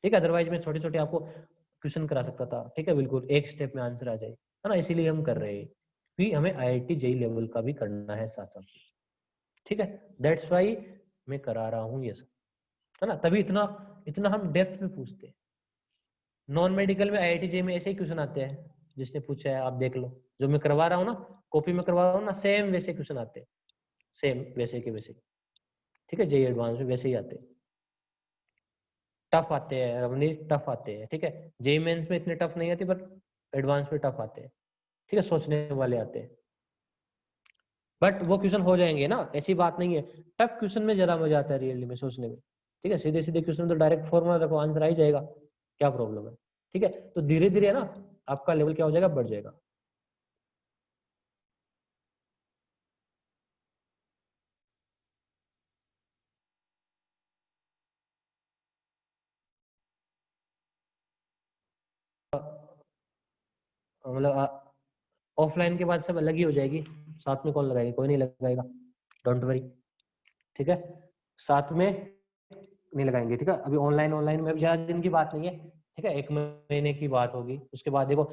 S1: ठीक है? अदरवाइज मैं छोटे छोटे आपको क्वेश्चन करा सकता था, ठीक है? बिल्कुल एक स्टेप में आंसर आ जाए, है ना? इसीलिए हम कर रहे हैं कि हमें IIT JEE लेवल का भी करना है साथ साथ, ठीक है? दैट्स वाई मैं करा रहा हूँ ये सब, है ना? तभी इतना इतना हम डेप्थ में पूछते हैं। नॉन मेडिकल में IIT JEE में ऐसे ही क्वेश्चन आते हैं, जिसने पूछा है आप देख लो, जो मैं करवा रहा हूँ ना, कॉपी में करवा रहा हूँ ना, सेम वैसे क्वेश्चन आते हैं, सेम वैसे के वैसे, ठीक है? JEE एडवांस में वैसे ही आते हैं, टफ आते हैं रवनीत, टफ आते हैं, ठीक है? JEE मेंस में इतने टफ नहीं आते, पर एडवांस में टफ आते हैं, ठीक है? सोचने वाले आते हैं, बट वो क्वेश्चन हो जाएंगे ना, ऐसी बात नहीं है। टफ क्वेश्चन में ज्यादा मजा आता है रियली में सोचने में, ठीक है? सीधे सीधे क्वेश्चन तो डायरेक्ट फॉर्मूला रखो, आंसर आ ही जाएगा, क्या प्रॉब्लम है? ठीक है? तो धीरे धीरे है ना आपका लेवल क्या हो जाएगा? बढ़ जाएगा। मतलब ऑफलाइन के बाद सब अलग ही हो जाएगी, साथ में कौन लगाएगा? कोई नहीं लगाएगा, डोंट वरी, ठीक है? साथ में नहीं लगाएंगे, ठीक है? अभी ऑनलाइन ऑनलाइन में अभी ज्यादा दिन की बात नहीं है, ठीक है? 1 महीने की बात होगी, उसके बाद देखो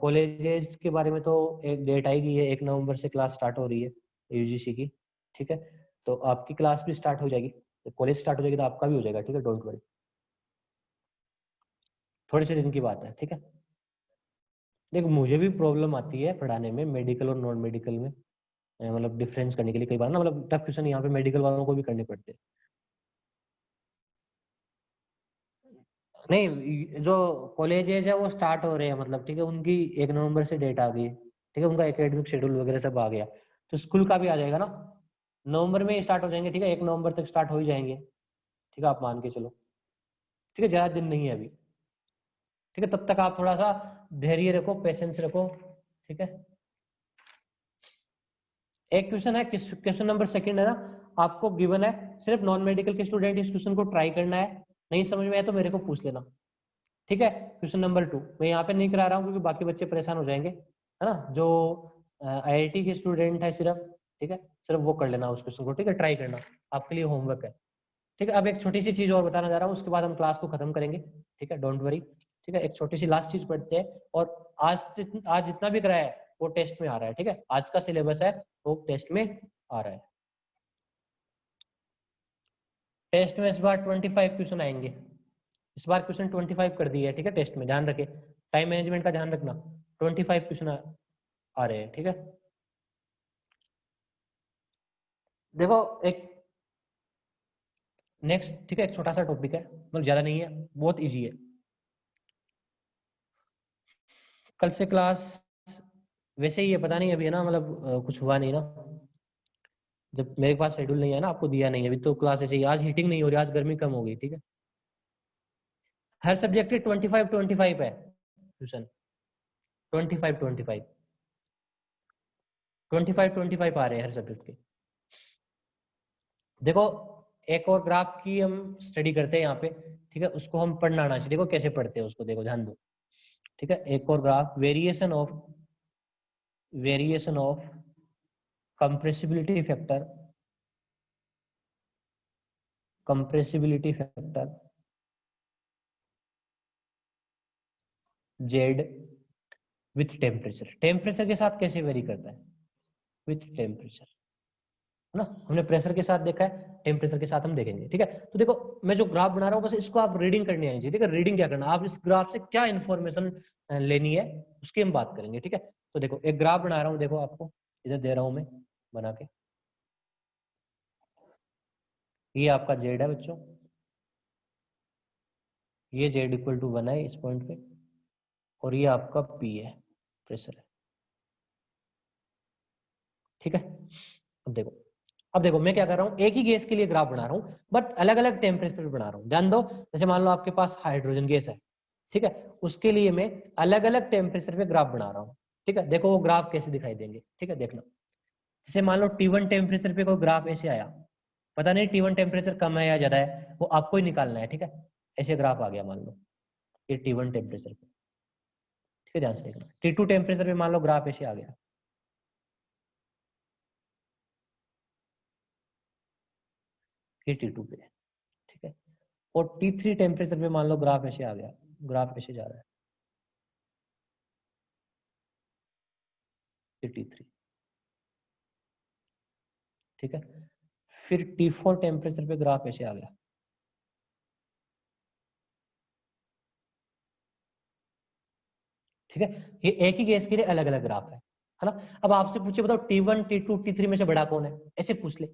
S1: कॉलेजेस के बारे में तो एक डेट आएगी है, 1 नवंबर से क्लास स्टार्ट हो रही है UGC की, ठीक है? तो आपकी क्लास भी स्टार्ट हो जाएगी, तो कॉलेज स्टार्ट हो जाएगी तो आपका भी हो जाएगा, ठीक है? डोंट वरी, थोड़े से दिन की बात है, ठीक है? देखो मुझे भी प्रॉब्लम आती है पढ़ाने में, मेडिकल और नॉन मेडिकल में, मतलब डिफरेंस करने के लिए कई बार ना, मतलब टफ क्वेश्चन यहाँ पे मेडिकल वालों को भी करने पड़ते हैं। नहीं जो कॉलेजेज है वो स्टार्ट हो रहे हैं, मतलब ठीक है, उनकी 1 नवंबर से डेट आ गई, ठीक है? उनका एकेडमिक शेड्यूल वगैरह सब आ गया, तो स्कूल का भी आ जाएगा ना, नवंबर में ही स्टार्ट हो जाएंगे, ठीक है? 1 नवंबर तक स्टार्ट हो ही जाएंगे, ठीक है? आप मान के चलो, ठीक है? ज्यादा दिन नहीं है अभी, ठीक है? तब तक आप थोड़ा सा धैर्य रखो, पेशेंस रखो, ठीक है? एक क्वेश्चन है, क्वेश्चन नंबर सेकंड है ना, आपको गिवन है, सिर्फ नॉन मेडिकल के स्टूडेंट इस क्वेश्चन को ट्राई करना है, नहीं समझ में आया तो मेरे को पूछ लेना, ठीक है? क्वेश्चन नंबर 2 मैं यहाँ पे नहीं करा रहा हूँ क्योंकि बाकी बच्चे परेशान हो जाएंगे, है ना? जो IIT के स्टूडेंट है सिर्फ, ठीक है? सिर्फ वो कर लेना उस क्वेश्चन को, ठीक है? ट्राई करना, आपके लिए होमवर्क है, ठीक है? अब एक छोटी सी चीज और बताना जा रहा हूँ, उसके बाद हम क्लास को खत्म करेंगे, ठीक है? डोंट वरी, ठीक है? एक छोटी सी लास्ट चीज पढ़ते हैं, और आज जितना भी कराया है वो टेस्ट में आ रहा है, ठीक है? आज का सिलेबस है वो टेस्ट में आ रहा है। टेस्ट में इस बार 25 क्वेश्चन आएंगे, इस बार क्वेश्चन 25 कर दिए है, ठीक है? टेस्ट में ध्यान रखे, टाइम मैनेजमेंट का ध्यान रखना, 25 क्वेश्चन आ रहे हैं, ठीक है? देखो एक नेक्स्ट, ठीक है, एक छोटा सा टॉपिक है, मतलब ज्यादा नहीं है, बहुत इजी है। कल से क्लास वैसे ही है, पता नहीं अभी, है ना? मतलब कुछ हुआ नहीं ना, जब मेरे पास शेड्यूल नहीं है ना, आपको दिया नहीं है अभी, तो क्लास ऐसे ही, आज हीटिंग नहीं हो रही, आज गर्मी कम हो गई, ठीक है? हर सब्जेक्ट के 25 25 है, ट्यूशन 25 आ रहे हैं हर सब्जेक्ट के। देखो एक और ग्राफ की हम स्टडी करते हैं यहाँ पे, ठीक है, उसको हम पढ़ना आना चाहिए। देखो कैसे पढ़ते हैं उसको, देखो ध्यान दो, ठीक है। एक और graph, variation of compressibility factor Z with temperature. Temperature के साथ कैसे वेरी करता है? विथ टेम्परेचर, है ना। हमने प्रेशर के साथ देखा है, टेम्परेचर के साथ हम देखेंगे, ठीक है। तो देखो मैं जो ग्राफ बना रहा हूँ, बस इसको आप रीडिंग करनी आनी चाहिए, ठीक है। रीडिंग क्या करना, आप इस ग्राफ से क्या इन्फॉर्मेशन लेनी है उसकी हम बात करेंगे, ठीक है। तो देखो एक ग्राफ बना रहा हूँ, देखो आपको इधर दे रहा हूँ मैं बना के। ये आपका जेड है बच्चों, ये जेड इक्वल टू 1 है इस पॉइंट पे, और ये आपका पी है, प्रेशर है, ठीक है। अब देखो मैं क्या कर रहा हूँ, एक ही गैस के लिए ग्राफ बना रहा हूँ, बट अलग अलग टेम्परेचर पे बना रहा हूँ। ध्यान दो, जैसे मान लो आपके पास हाइड्रोजन गैस है, ठीक है, उसके लिए मैं अलग अलग टेम्परेचर पे ग्राफ बना रहा हूँ, ठीक है। देखो वो ग्राफ कैसे दिखाई देंगे, ठीक है, देखना। जैसे मान लो T1 टेम्परेचर पे कोई ग्राफ ऐसे आया, पता नहीं T1 टेम्परेचर कम है या ज्यादा है, वो आपको ही निकालना है, ठीक है। ऐसे ग्राफ आ गया मान लो ये T1 टेम्परेचर पे, ठीक है, ध्यान से देखना। T2 टेम्परेचर पे मान लो ग्राफ ऐसे आ गया, ये T2 पे, ठीक है। और T3 टेम्परेचर पे मान लो ग्राफ ऐसे आ गया, ग्राफ ऐसे जा रहा है, ये T3, ठीक है। फिर T4 टेम्परेचर पे ग्राफ ऐसे आ गया, ठीक है। ये एक ही गैस के लिए अलग अलग ग्राफ है ना। अब आपसे पूछे बताओ T1 T2 T3 में से बड़ा कौन है, ऐसे पूछ ले,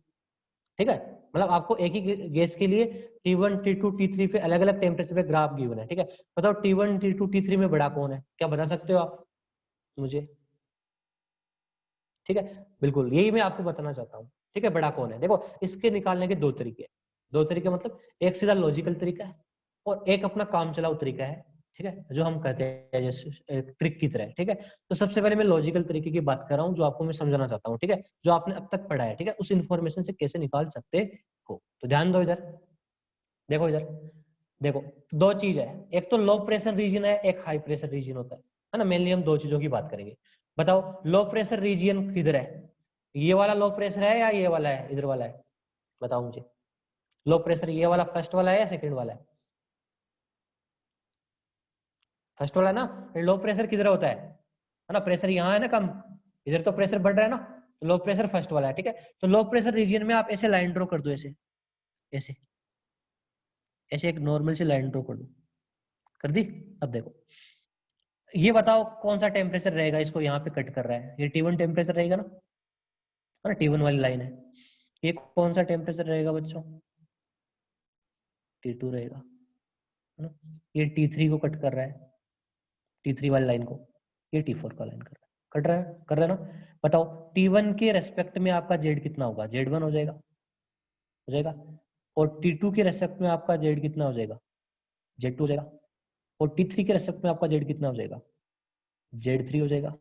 S1: ठीक है। मतलब आपको एक ही गैस के लिए T1 T2 T3 पे अलग अलग टेम्परेचर पे ग्राफ गिवन है, ठीक है। बताओ T1 T2 T3 में बड़ा कौन है, क्या बता सकते हो आप मुझे? ठीक है, बिल्कुल यही मैं आपको बताना चाहता हूँ, ठीक है। बड़ा कौन है, देखो इसके निकालने के दो तरीके हैं। दो तरीके मतलब एक सीधा लॉजिकल तरीका है और एक अपना काम चलाऊ तरीका है, ठीक है, जो हम कहते हैं जैसे ट्रिक की तरह, ठीक है। तो सबसे पहले मैं लॉजिकल तरीके की बात कर रहा हूँ, जो आपको मैं समझाना चाहता हूँ, ठीक है, जो आपने अब तक पढ़ा है, ठीक है, उस इन्फॉर्मेशन से कैसे निकाल सकते हो। तो ध्यान दो इधर, देखो इधर, देखो दो चीज है, एक तो लो प्रेशर रीजन है, एक हाई प्रेशर रीजन होता है ना। मेनली हम दो चीजों की बात करेंगे। बताओ लो प्रेशर रीजन किधर है, ये वाला लो प्रेशर है या ये वाला है, इधर वाला है, बताओ मुझे। लो प्रेशर ये वाला फर्स्ट वाला है या सेकंड वाला है? फर्स्ट वाला है ना। लो प्रेशर किधर होता है ना, प्रेशर यहाँ है ना कम, इधर तो प्रेशर बढ़ रहा है ना, तो लो प्रेशर फर्स्ट वाला है, ठीक है। तो लो प्रेशर रीजन में आप ऐसे लाइन ड्रॉ कर दो, ऐसे ऐसे ऐसे एक नॉर्मल सी लाइन ड्रॉ कर दो, कर दी। अब देखो ये बताओ कौन सा टेम्परेचर रहेगा, इसको यहाँ पे कट कर रहा है, ये T1 टेम्परेचर रहेगा ना, है ना, T1 वाली लाइन है। ये कौन सा टेम्परेचर रहेगा बच्चों? T2 रहेगा, है ना। ये T3 को कट कर रहा है, T3 वाली लाइन को, ये T4 का लाइन कर रहा है, कट रहा है, कर रहा है ना। बताओ T1 के रेस्पेक्ट में आपका Z कितना होगा, Z1 हो जाएगा। और T2 के रेस्पेक्ट में आपका Z कितना हो जाएगा, Z2 हो जाएगा। और T3 के रेस्पेक्ट में आपका Z कितना हो जाएगा, Z3 हो जाएगा।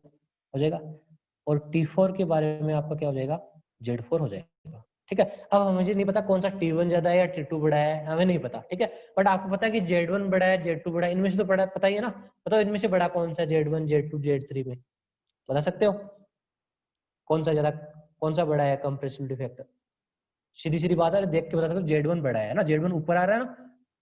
S1: और T4 के बारे में आपका क्या हो जाएगा, Z4 हो जाएगा, ठीक है। अब मुझे नहीं पता कौन सा T1 ज्यादा है या T2 बड़ा है, हमें नहीं पता, ठीक है। बट आपको पता है कि Z1 बड़ा है, Z2 बड़ा है, इनमें से तो बड़ा पता ही है ना। बताओ इनमें से बड़ा कौन सा, Z1 Z2 Z3 में, बता सकते हो कौन सा ज्यादा, कौन सा बड़ा है कंप्रेसिबिलिटी फैक्टर? सीधी सीधी बात है, देख के बता सकते हो Z1 बड़ा है ना, Z1 ऊपर आ रहा है ना,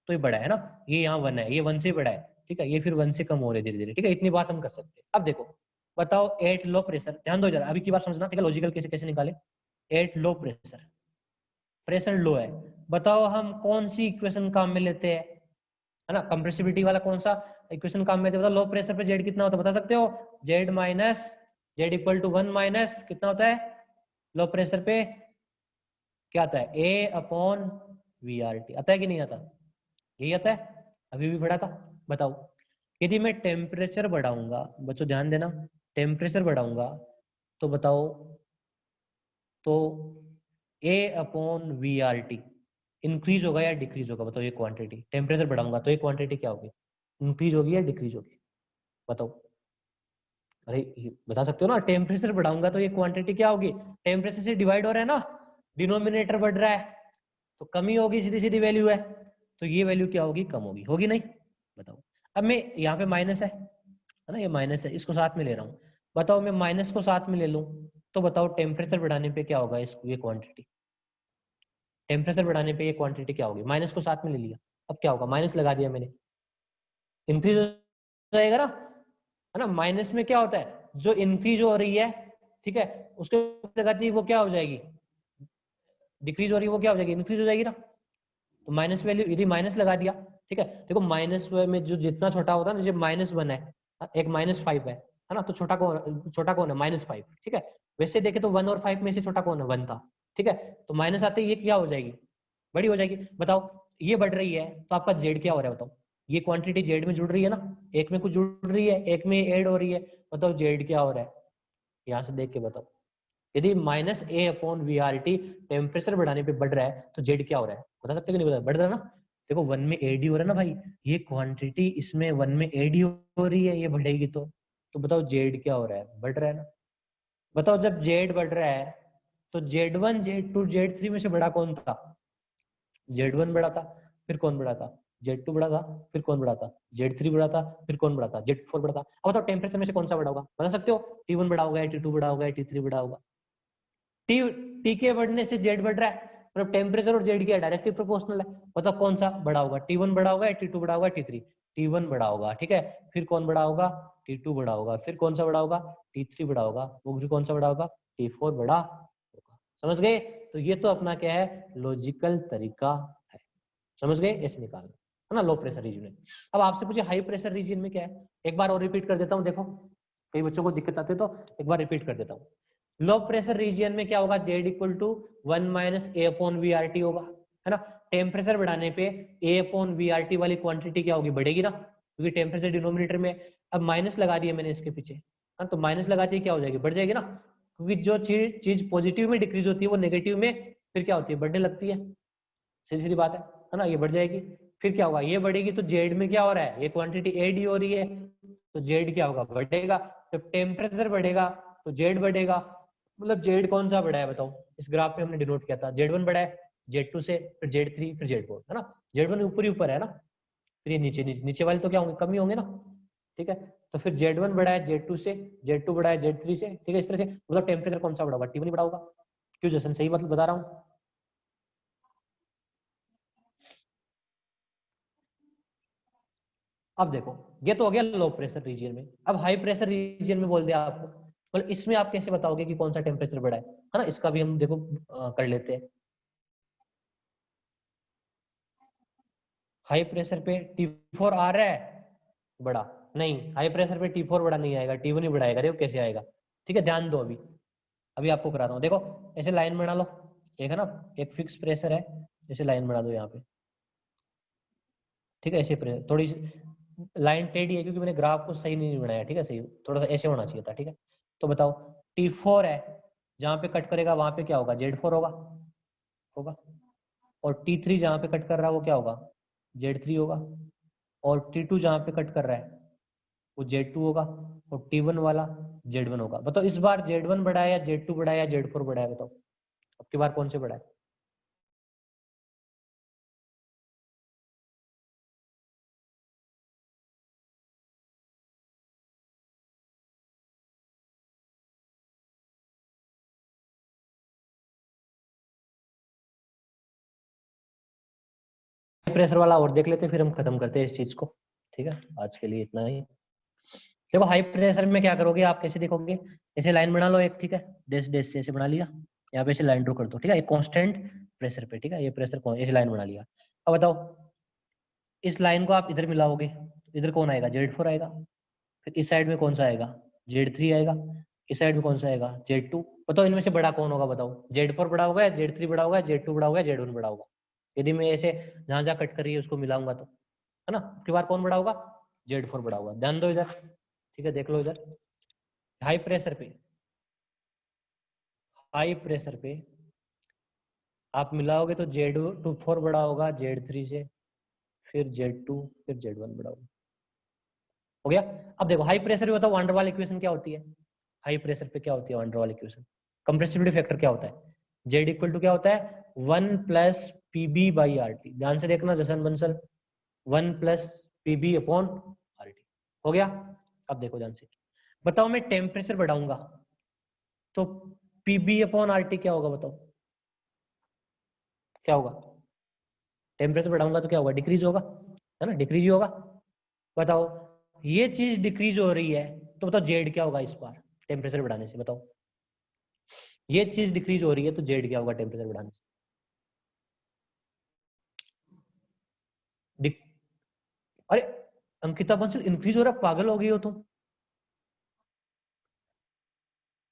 S1: तो ये बड़ा है ना। ये यहाँ 1 है, ये 1 से बड़ा है, ठीक है। ये फिर 1 से कम हो रहे धीरे धीरे, ठीक है। इतनी बात हम कर सकते हैं। अब देखो बताओ एट लो प्रेशर, ध्यान दो जरा, अभी की बात समझना, ठीक है, लॉजिकल कैसे कैसे निकाले। At low pressure, pressure low है, बताओ हम कौन सी इक्वेशन काम में लेते हैं, है ना, कंप्रेसिबिलिटी वाला कौन सा इक्वेशन काम में लेते हैं? बताओ लो प्रेशर पे जेड कितना होता है, बता सकते हो? Z minus Z equal to 1 minus कितना होता है लो प्रेशर पे, क्या आता है, A upon V R T. आता है कि नहीं आता? यही आता है, अभी भी पढ़ा था। बताओ यदि मैं टेम्परेचर बढ़ाऊंगा, बच्चों ध्यान देना, टेम्परेचर बढ़ाऊंगा तो बताओ, तो A upon V R T increase होगा या डिक्रीज होगा? बताओ ये क्वांटिटी, टेम्परेचर बढ़ाऊंगा तो ये क्वांटिटी क्या होगी, इंक्रीज होगी या डिक्रीज होगी? बताओ। अरे बता सकते हो ना, टेम्परेचर बढ़ाऊंगा तो ये क्वांटिटी क्या होगी, टेम्परेचर से डिवाइड हो रहा है ना, डिनोमिनेटर बढ़ रहा है तो कमी होगी, सीधी सीधी वैल्यू है, तो ये वैल्यू क्या होगी, कम होगी, होगी नहीं? बताओ। अब मैं यहाँ पे माइनस है ना, ये माइनस है, इसको साथ में ले रहा हूँ, बताओ मैं माइनस को साथ में ले लूँ तो बताओ टेम्परेचर बढ़ाने पे क्या होगा, इसको ये क्वांटिटी, टेम्परेचर बढ़ाने पे ये क्वांटिटी क्या होगी, माइनस को साथ में ले लिया, अब क्या होगा, माइनस लगा दिया मैंने, इंक्रीज हो जाएगा ना, है ना। माइनस में क्या होता है, जो इंक्रीज हो रही है, ठीक है, उसके लगाती है वो क्या हो जाएगी, डिक्रीज हो रही है वो क्या हो जाएगी, इंक्रीज हो जाएगी ना। तो माइनस वैल्यू, यदि माइनस लगा दिया, ठीक है, देखो माइनस में जो जितना छोटा होता है ना, जब -1 है, एक -5 है ना, तो छोटा कौन है, -5, ठीक है। वैसे देखे तो 1 और 5 में से छोटा कौन है, 1 था, ठीक है। तो माइनस आते ही ये क्या हो जाएगी, बड़ी हो जाएगी। बताओ ये बढ़ रही है तो आपका जेड क्या हो रहा है, बताओ, ये क्वांटिटी जेड में जुड़ रही है ना, एक में कुछ जुड़ रही है, एक में ऐड हो रही है, बताओ जेड क्या हो रहा है, यहाँ से देख के बताओ। यदि -a/VRT टेम्परेचर बढ़ाने पे बढ़ रहा है तो जेड क्या हो रहा है, बता सकते हो कि नहीं, बता, बढ़ रहा है ना। देखो 1 में एडी हो रहा है ना भाई, ये क्वांटिटी इसमें 1 में एडी हो रही है, ये बढ़ेगी तो बताओ जेड क्या हो रहा है, बढ़ रहा है ना। बताओ जब जेड बढ़ रहा है तो Z1 Z2 Z3 में से बड़ा कौन था, Z1 बड़ा था, फिर कौन बड़ा था, Z2 बड़ा था, फिर कौन बड़ा था, Z3 बड़ा था, फिर कौन बड़ा था, Z4 बड़ा था। अब बताओ टेम्परेचर में से कौन सा बड़ा होगा, बता सकते हो, T1 बड़ा होगा, T2 बड़ा होगा, T3 बड़ा होगा। टी के बढ़ने से जेड बढ़ रहा है, मतलब टेम्परेचर और जेड क्या डायरेक्टली प्रोपोर्शनल है, बताओ कौन सा बड़ा होगा, T1 बड़ा होगा, T2 बड़ा होगा, T3, T1 बड़ा होगा, ठीक है, फिर कौन बड़ा होगा, T2 बड़ा होगा, फिर कौन सा बड़ा होगा, T3 बड़ा होगा, वो फिर कौन सा बड़ा होगा, T4 बड़ा होगा। समझ गए? तो ये तो अपना क्या है, लॉजिकल तरीका है, समझ गए, ऐसे निकालना है ना, लो प्रेशर रीजन में। अब आपसे पूछे हाई प्रेशर रीजन में क्या है, एक बार और रिपीट कर देता हूँ, देखो कई बच्चों को दिक्कत आती है तो एक बार रिपीट कर देता हूँ। लो प्रेशर रीजन में क्या होगा, Z = 1 - A/VRT होगा, है ना। टेम्परेचर बढ़ाने पे A/VRT वाली क्वांटिटी क्या होगी, बढ़ेगी ना, क्योंकि टेम्परेचर डिनोमिनेटर में, अब माइनस लगा दिया मैंने इसके पीछे, हाँ, तो माइनस लगा दिया क्या हो जाएगी, बढ़ जाएगी ना, क्योंकि जो चीज पॉजिटिव में डिक्रीज होती है वो नेगेटिव में फिर क्या होती है, बढ़ने लगती है, सीधी सीधी बात है ना, ये बढ़ जाएगी। फिर क्या होगा, ये बढ़ेगी तो जेड में क्या हो रहा है, ये क्वांटिटी एड हो रही है, तो जेड क्या होगा, बढ़ेगा। जब टेम्परेचर बढ़ेगा तो जेड बढ़ेगा, मतलब जेड कौन सा बड़ा है बताओ, इस ग्राफ में हमने डिनोट किया था, Z1 बड़ा है, Z2 से, फिर Z3, फिर Z4, है ना। Z1 ऊपर ही ऊपर है ना, फिर ये नीचे नीचे, नीचे वाले तो क्या होंगे, कम ही होंगे ना, ठीक है। तो फिर Z1 बड़ा है Z2 से, Z2 बड़ा है Z3 से, ठीक है, इस तरह से, मतलब टेम्परेचर कौन सा बड़ा होगा, T1 ही बड़ा होगा। क्यों जैसन, सही मतलब बता रहा हूँ। अब देखो ये तो हो गया लो प्रेशर रीजन में, अब हाई प्रेशर रीजन में बोल दिया आपको, मतलब इसमें आप कैसे बताओगे कि कौन सा टेम्परेचर बढ़ा है ना, इसका भी हम देखो कर लेते हैं। हाई प्रेशर पे T4 आ रहा है बड़ा, नहीं हाई प्रेशर पे T4 बड़ा नहीं आएगा, T1 ही बड़ा आएगा, देखो कैसे आएगा, ठीक है, ध्यान दो अभी, अभी आपको करा रहा हूँ, देखो ऐसे लाइन बना लो, एक है ना, एक फिक्स प्रेशर है, ऐसे लाइन बना दो यहाँ पे, ठीक है, ऐसे थोड़ी लाइन टेढ़ी है क्योंकि मैंने ग्राफ को सही नहीं बनाया, ठीक है, सही थोड़ा सा ऐसे होना चाहिए था, ठीक है। तो बताओ T4 है, जहाँ पे कट करेगा वहां पे क्या होगा, Z4 होगा, और T3 जहाँ पे कट कर रहा है वो क्या होगा, Z3 होगा, और T2 जहाँ पे कट कर रहा है वो Z2 होगा, और T1 वाला Z1 होगा। बताओ इस बार Z1 बड़ा है या Z2 बड़ा है या Z4 बड़ा है, बताओ अब की बार कौन से बड़ा है। प्रेशर वाला और देख लेते फिर हम खत्म करते हैं इस चीज को, ठीक है, आज के लिए इतना ही। देखो हाई प्रेशर में क्या करोगे आप, कैसे देखोगे, ऐसे लाइन बना लो एक, ठीक है, देश देश से ऐसे बना लिया, यहाँ पे ऐसे लाइन ड्रॉ कर दो, ठीक है, एक कांस्टेंट प्रेशर पे, ठीक है, ये प्रेशर कौन, ऐसे लाइन बना लिया। अब बताओ इस लाइन को आप इधर मिलाओगे, इधर कौन आएगा, Z4 आएगा, फिर इस साइड में कौन सा आएगा, Z3 आएगा, इस साइड में कौन सा आएगा, Z2। बताओ इनमें से बड़ा कौन होगा, बताओ Z4 बड़ा होगा या Z3 बड़ा होगा, Z2 बड़ा होगा, Z1 बड़ा होगा। यदि मैं ऐसे जहां जहां कट कर रही है उसको मिलाऊंगा तो, है ना, आपकी बार कौन बड़ा होगा, Z4 बड़ा होगा, ध्यान दो इधर, ठीक है, देख लो इधर। हाई प्रेशर पे, हाई प्रेशर पे आप मिलाओगे तो Z4 बड़ा होगा Z3 से, फिर Z2, फिर Z1 बड़ा होगा। हो गया। अब देखो हाई प्रेशर पे बताओ वांडरवाल इक्वेशन क्या होती है, हाई प्रेशर पे क्या होती है वांडरवाल इक्वेशन, कंप्रेसिबिलिटी फैक्टर क्या होता है, जेड इक्वल टू क्या होता है 1 plus PB by R T, ध्यान से देखना Jason Bansal, 1 plus PB upon R T. हो गया। अब देखो ध्यान से बताओ, मैं टेम्परेचर बढ़ाऊंगा तो पीबी अपॉन आर टी क्या होगा बताओ, क्या होगा, टेम्परेचर बढ़ाऊंगा तो क्या होगा, डिक्रीज होगा, है ना, डिक्रीज ही होगा। बताओ ये चीज डिक्रीज हो रही है तो बताओ जेड क्या होगा इस बार टेम्परेचर बढ़ाने से, बताओ ये चीज डिक्रीज हो रही है तो जेड क्या होगा टेम्परेचर बढ़ाने से। अरे अंकिता बंसल इंक्रीज हो रहा है, पागल हो गई हो तुम,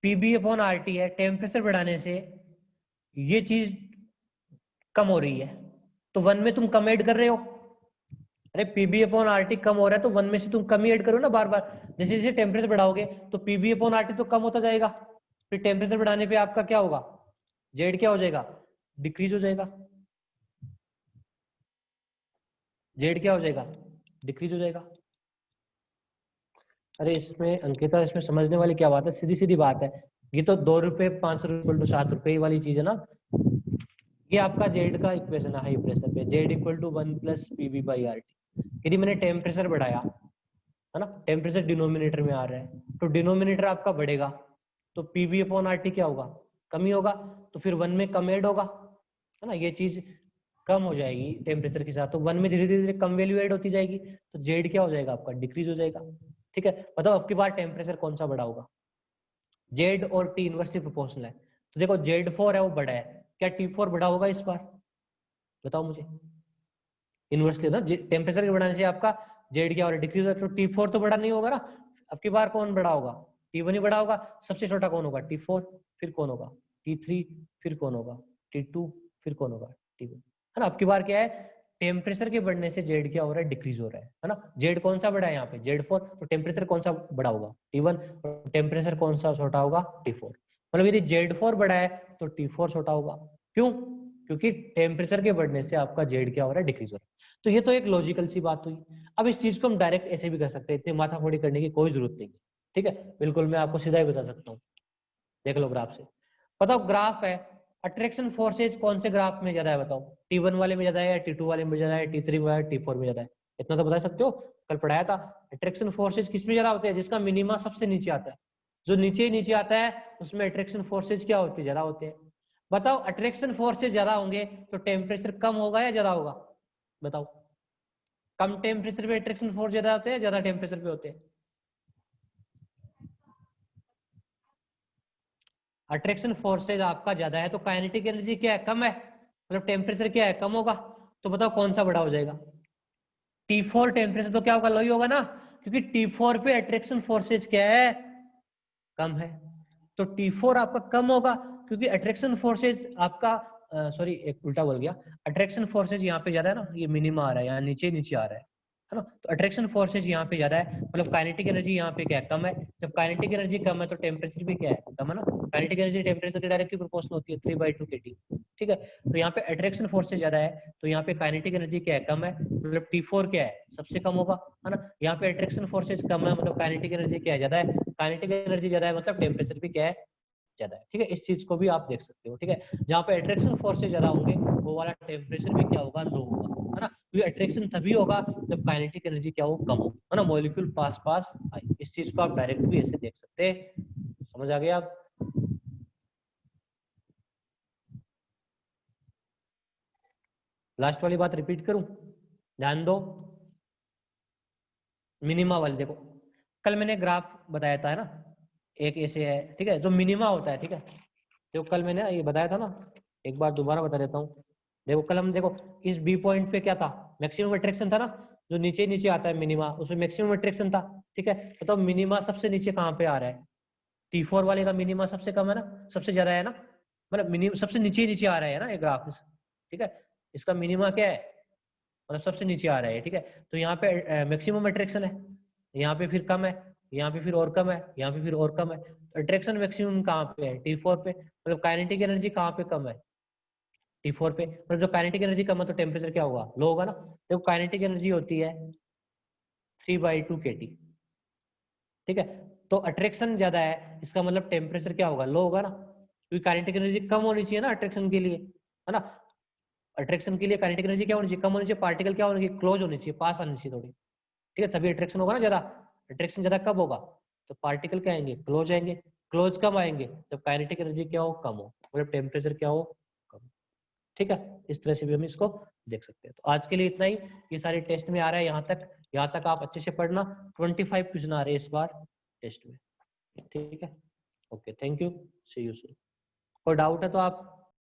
S1: पीबी अपॉन आर टी है, टेम्परेचर बढ़ाने से ये चीज कम हो रही है तो वन में तुम कम ऐड कर रहे हो। अरे पीबी अपॉन आर टी कम हो रहा है तो वन में से तुम कम ही ऐड करो ना बार बार, जैसे जैसे टेम्परेचर बढ़ाओगे तो पीबी अपॉन आर टी तो कम होता जाएगा, फिर टेम्परेचर बढ़ाने पे आपका क्या होगा, जेड क्या हो जाएगा, डिक्रीज हो जाएगा, जेड क्या हो जाएगा, डिक्रीज हो जाएगा। अरे इसमें अंकिता इसमें समझने वाली क्या बात है, सीधी सीधी बात है, ये तो 2 रुपए 5 रुपए 7 रुपए वाली चीज है ना। ये आपका जेड का इक्वेशन है हाई प्रेशर पे, Z equal to 1 plus PB by R T. यदि मैंने टेम्परेचर बढ़ाया है ना, टेम्परेचर डिनोमिनेटर में आ रहा है तो डिनोमिनेटर आपका बढ़ेगा तो पीबी अपॉन आर टी क्या होगा, कम ही होगा, तो फिर वन में कम ऐड होगा, है ना, ये चीज कम हो जाएगी टेम्परेचर के साथ, तो वन में धीरे धीरे कम वैल्यू ऐड होती जाएगी तो जेड क्या हो जाएगा आपका, डिक्रीज हो जाएगा। ठीक है, बताओ अब की बार टेम्परेचर कौन सा बड़ा होगा, जेड और टी इनवर्सली प्रोपोर्शनल है, तो देखो जेड 4 है वो बड़ा है, क्या टी 4 बड़ा होगा इस बार, बताओ मुझे, इनवर्सली ना टेम्परेचर के बढ़ाने से आपका जेड क्या हो रहा है, डिक्रीज हो रहा है, तो टी 4 तो बड़ा नहीं होगा ना, अब की बार कौन बड़ा होगा, टी 1 ही बड़ा होगा, सबसे छोटा कौन होगा टी 4, फिर कौन होगा टी 3, फिर कौन होगा टी 2, फिर कौन होगा टी 1, है ना। अब की बार क्या है, टेम्परेचर के बढ़ने से जेड क्या हो रहा है, डिक्रीज हो रहा है ना, जेड कौन सा बड़ा है यहाँ पे जेड 4, तो टेम्परेचर कौन सा बड़ा होगा टी 1, और टेम्परेचर कौन सा छोटा होगा टी 4, मतलब यदि जेड 4 बड़ा है तो टी 4 छोटा होगा, क्यों, क्योंकि टेम्परेचर के बढ़ने से आपका जेड क्या हो रहा है, डिक्रीज हो रहा है। तो ये तो एक लॉजिकल सी बात हुई। अब इस चीज को हम डायरेक्ट ऐसे भी कर सकते हैं, इतनी माथाफोड़ी करने की कोई जरूरत नहीं है। ठीक है, बिल्कुल मैं आपको सीधा ही बता सकता हूँ, देख लो ग्राफ से, बताओ ग्राफ है, अट्रैक्शन फोर्सेज कौन से ग्राफ में ज्यादा है बताओ, टी 1 वाले में ज्यादा है, टी 2 वाले में ज्यादा है, टी 3 में, टी 4 में ज्यादा है, इतना तो बता सकते हो, कल पढ़ाया था। अट्रैक्शन फोर्सेज किस में ज्यादा होते हैं, जिसका मिनिमा सबसे नीचे आता है, जो नीचे नीचे आता है उसमें अट्रैक्शन फोर्सेज क्या होती है, ज्यादा होते हैं। बताओ अट्रैक्शन फोर्सेज ज्यादा होंगे तो टेम्परेचर कम होगा या ज्यादा होगा, बताओ, कम टेम्परेचर पे अट्रैक्शन फोर्स ज्यादा होते हैं, ज्यादा टेम्परेचर पे होते हैं, अट्रैक्शन फोर्सेज आपका ज्यादा है तो काइनेटिक एनर्जी क्या है, कम है, मतलब टेम्परेचर क्या है, कम होगा, तो बताओ कौन सा बड़ा हो जाएगा, T4 टेम्परेचर तो क्या होगा, लो ही होगा ना, क्योंकि T4 पे अट्रैक्शन फोर्सेज क्या है, कम है, तो T4 आपका कम होगा, क्योंकि अट्रैक्शन फोर्सेज आपका सॉरी एक उल्टा बोल गया, अट्रैक्शन फोर्सेज यहाँ पे ज्यादा है ना, ये मिनिमा आ रहा है, यहाँ नीचे नीचे आ रहा है ना, तो अट्रैक्शन फोर्सेज यहाँ पे ज्यादा है, मतलब काइनेटिक एनर्जी यहाँ पे क्या है, कम है, जब काइनेटिक एनर्जी कम है तो टेम्परेचर भी क्या है, कम है ना, काइनेटिक एनर्जी टेम्परेचर के डायरेक्टली प्रोपोर्शनल होती है 3/2 kT। ठीक है, तो यहाँ पे अट्रैक्शन फोर्सेज ज्यादा है तो यहाँ पे काइनेटिक एनर्जी क्या है, कम है, मतलब T4 क्या है, सबसे कम होगा, है ना, यहाँ पे अट्रैक्शन फोर्सेज कम है मतलब काइनेटिक एनर्जी क्या है, ज्यादा है, काइनेटिक एनर्जी ज्यादा है मतलब टेम्परेचर भी क्या है, ज्यादा है। ठीक है, इस चीज को भी आप देख सकते हो। ठीक है, जहाँ पे अट्रैक्शन फोर्सेज ज्यादा होंगे वो वाला टेम्परेचर भी क्या होगा, लो होगा, है ना, क्योंकि अट्रैक्शन तभी होगा जब काइनेटिक एनर्जी क्या हो, कम हो, है ना, मॉलिक्यूल पास पास आए, इस चीज को आप डायरेक्ट भी ऐसे देख सकते हैं। समझ आ गया आप, लास्ट वाली बात रिपीट करूं, ध्यान दो, मिनिमा वाली देखो, कल मैंने ग्राफ बताया था है ना, एक ऐसे है, ठीक है, जो मिनिमा होता है, ठीक है, जो कल मैंने ये बताया था ना, एक बार दोबारा बता देता हूँ, देखो कल हम देखो इस बी पॉइंट पे क्या था, मैक्सिमम अट्रैक्शन था ना, जो नीचे नीचे आता है मिनिमा, उसमें मैक्सिमम अट्रैक्शन था। ठीक है, तो मिनिमा सबसे नीचे कहाँ पे आ रहा है, T4 वाले का मिनिमा सबसे कम है ना, सबसे ज्यादा है ना, मतलब मिनिमम सबसे नीचे नीचे आ रहा है ना ये ग्राफ में। ठीक है, इसका मिनिमा क्या है, मतलब सबसे नीचे आ रहा है। ठीक है, तो यहाँ पे मैक्सिमम अट्रैक्शन है, यहाँ पे फिर कम है, यहाँ पे फिर और कम है, यहाँ पे फिर और कम है, अट्रैक्शन मैक्सिमम कहाँ पे है, T4 पे, मतलब काइनेटिक एनर्जी कहाँ पे कम है, T4 पे, मतलब जो काइनेटिक एनर्जी कम है तो टेम्परेचर क्या होगा, लो होगा ना। देखो काइनेटिक एनर्जी होती है 3/2 kT, ठीक है। तो अट्रैक्शन ज्यादा है, इसका मतलब टेम्परेचर क्या होगा, लो होगा ना, क्योंकि काइनेटिक एनर्जी कम होनी चाहिए ना अट्रैक्शन के लिए, है ना। अट्रैक्शन के लिए काइनेटिक एनर्जी क्या होनी चाहिए, कम होनी चाहिए, पार्टिकल क्या होनी चाहिए, क्लोज होनी चाहिए, पास आनी चाहिए थोड़ी, ठीक है, तभी अट्रैक्शन होगा ना ज्यादा। अट्रैक्शन ज्यादा कब होगा, तो पार्टिकल क्या आएंगे, क्लोज आएंगे। क्लोज कब आएंगे, जब काइनेटिक एनर्जी क्या हो, कम हो, मतलब टेम्परेचर क्या हो, कम। ठीक है, इस तरह से भी हम इसको देख सकते हैं। तो आज के लिए इतना ही, ये सारे टेस्ट में आ रहा है, यहाँ तक आप अच्छे से पढ़ना। 25 क्वेश्चन आ रहे हैं इस बार टेस्ट में, ठीक है। Okay, thank you, see you soon. कोई डाउट है तो आप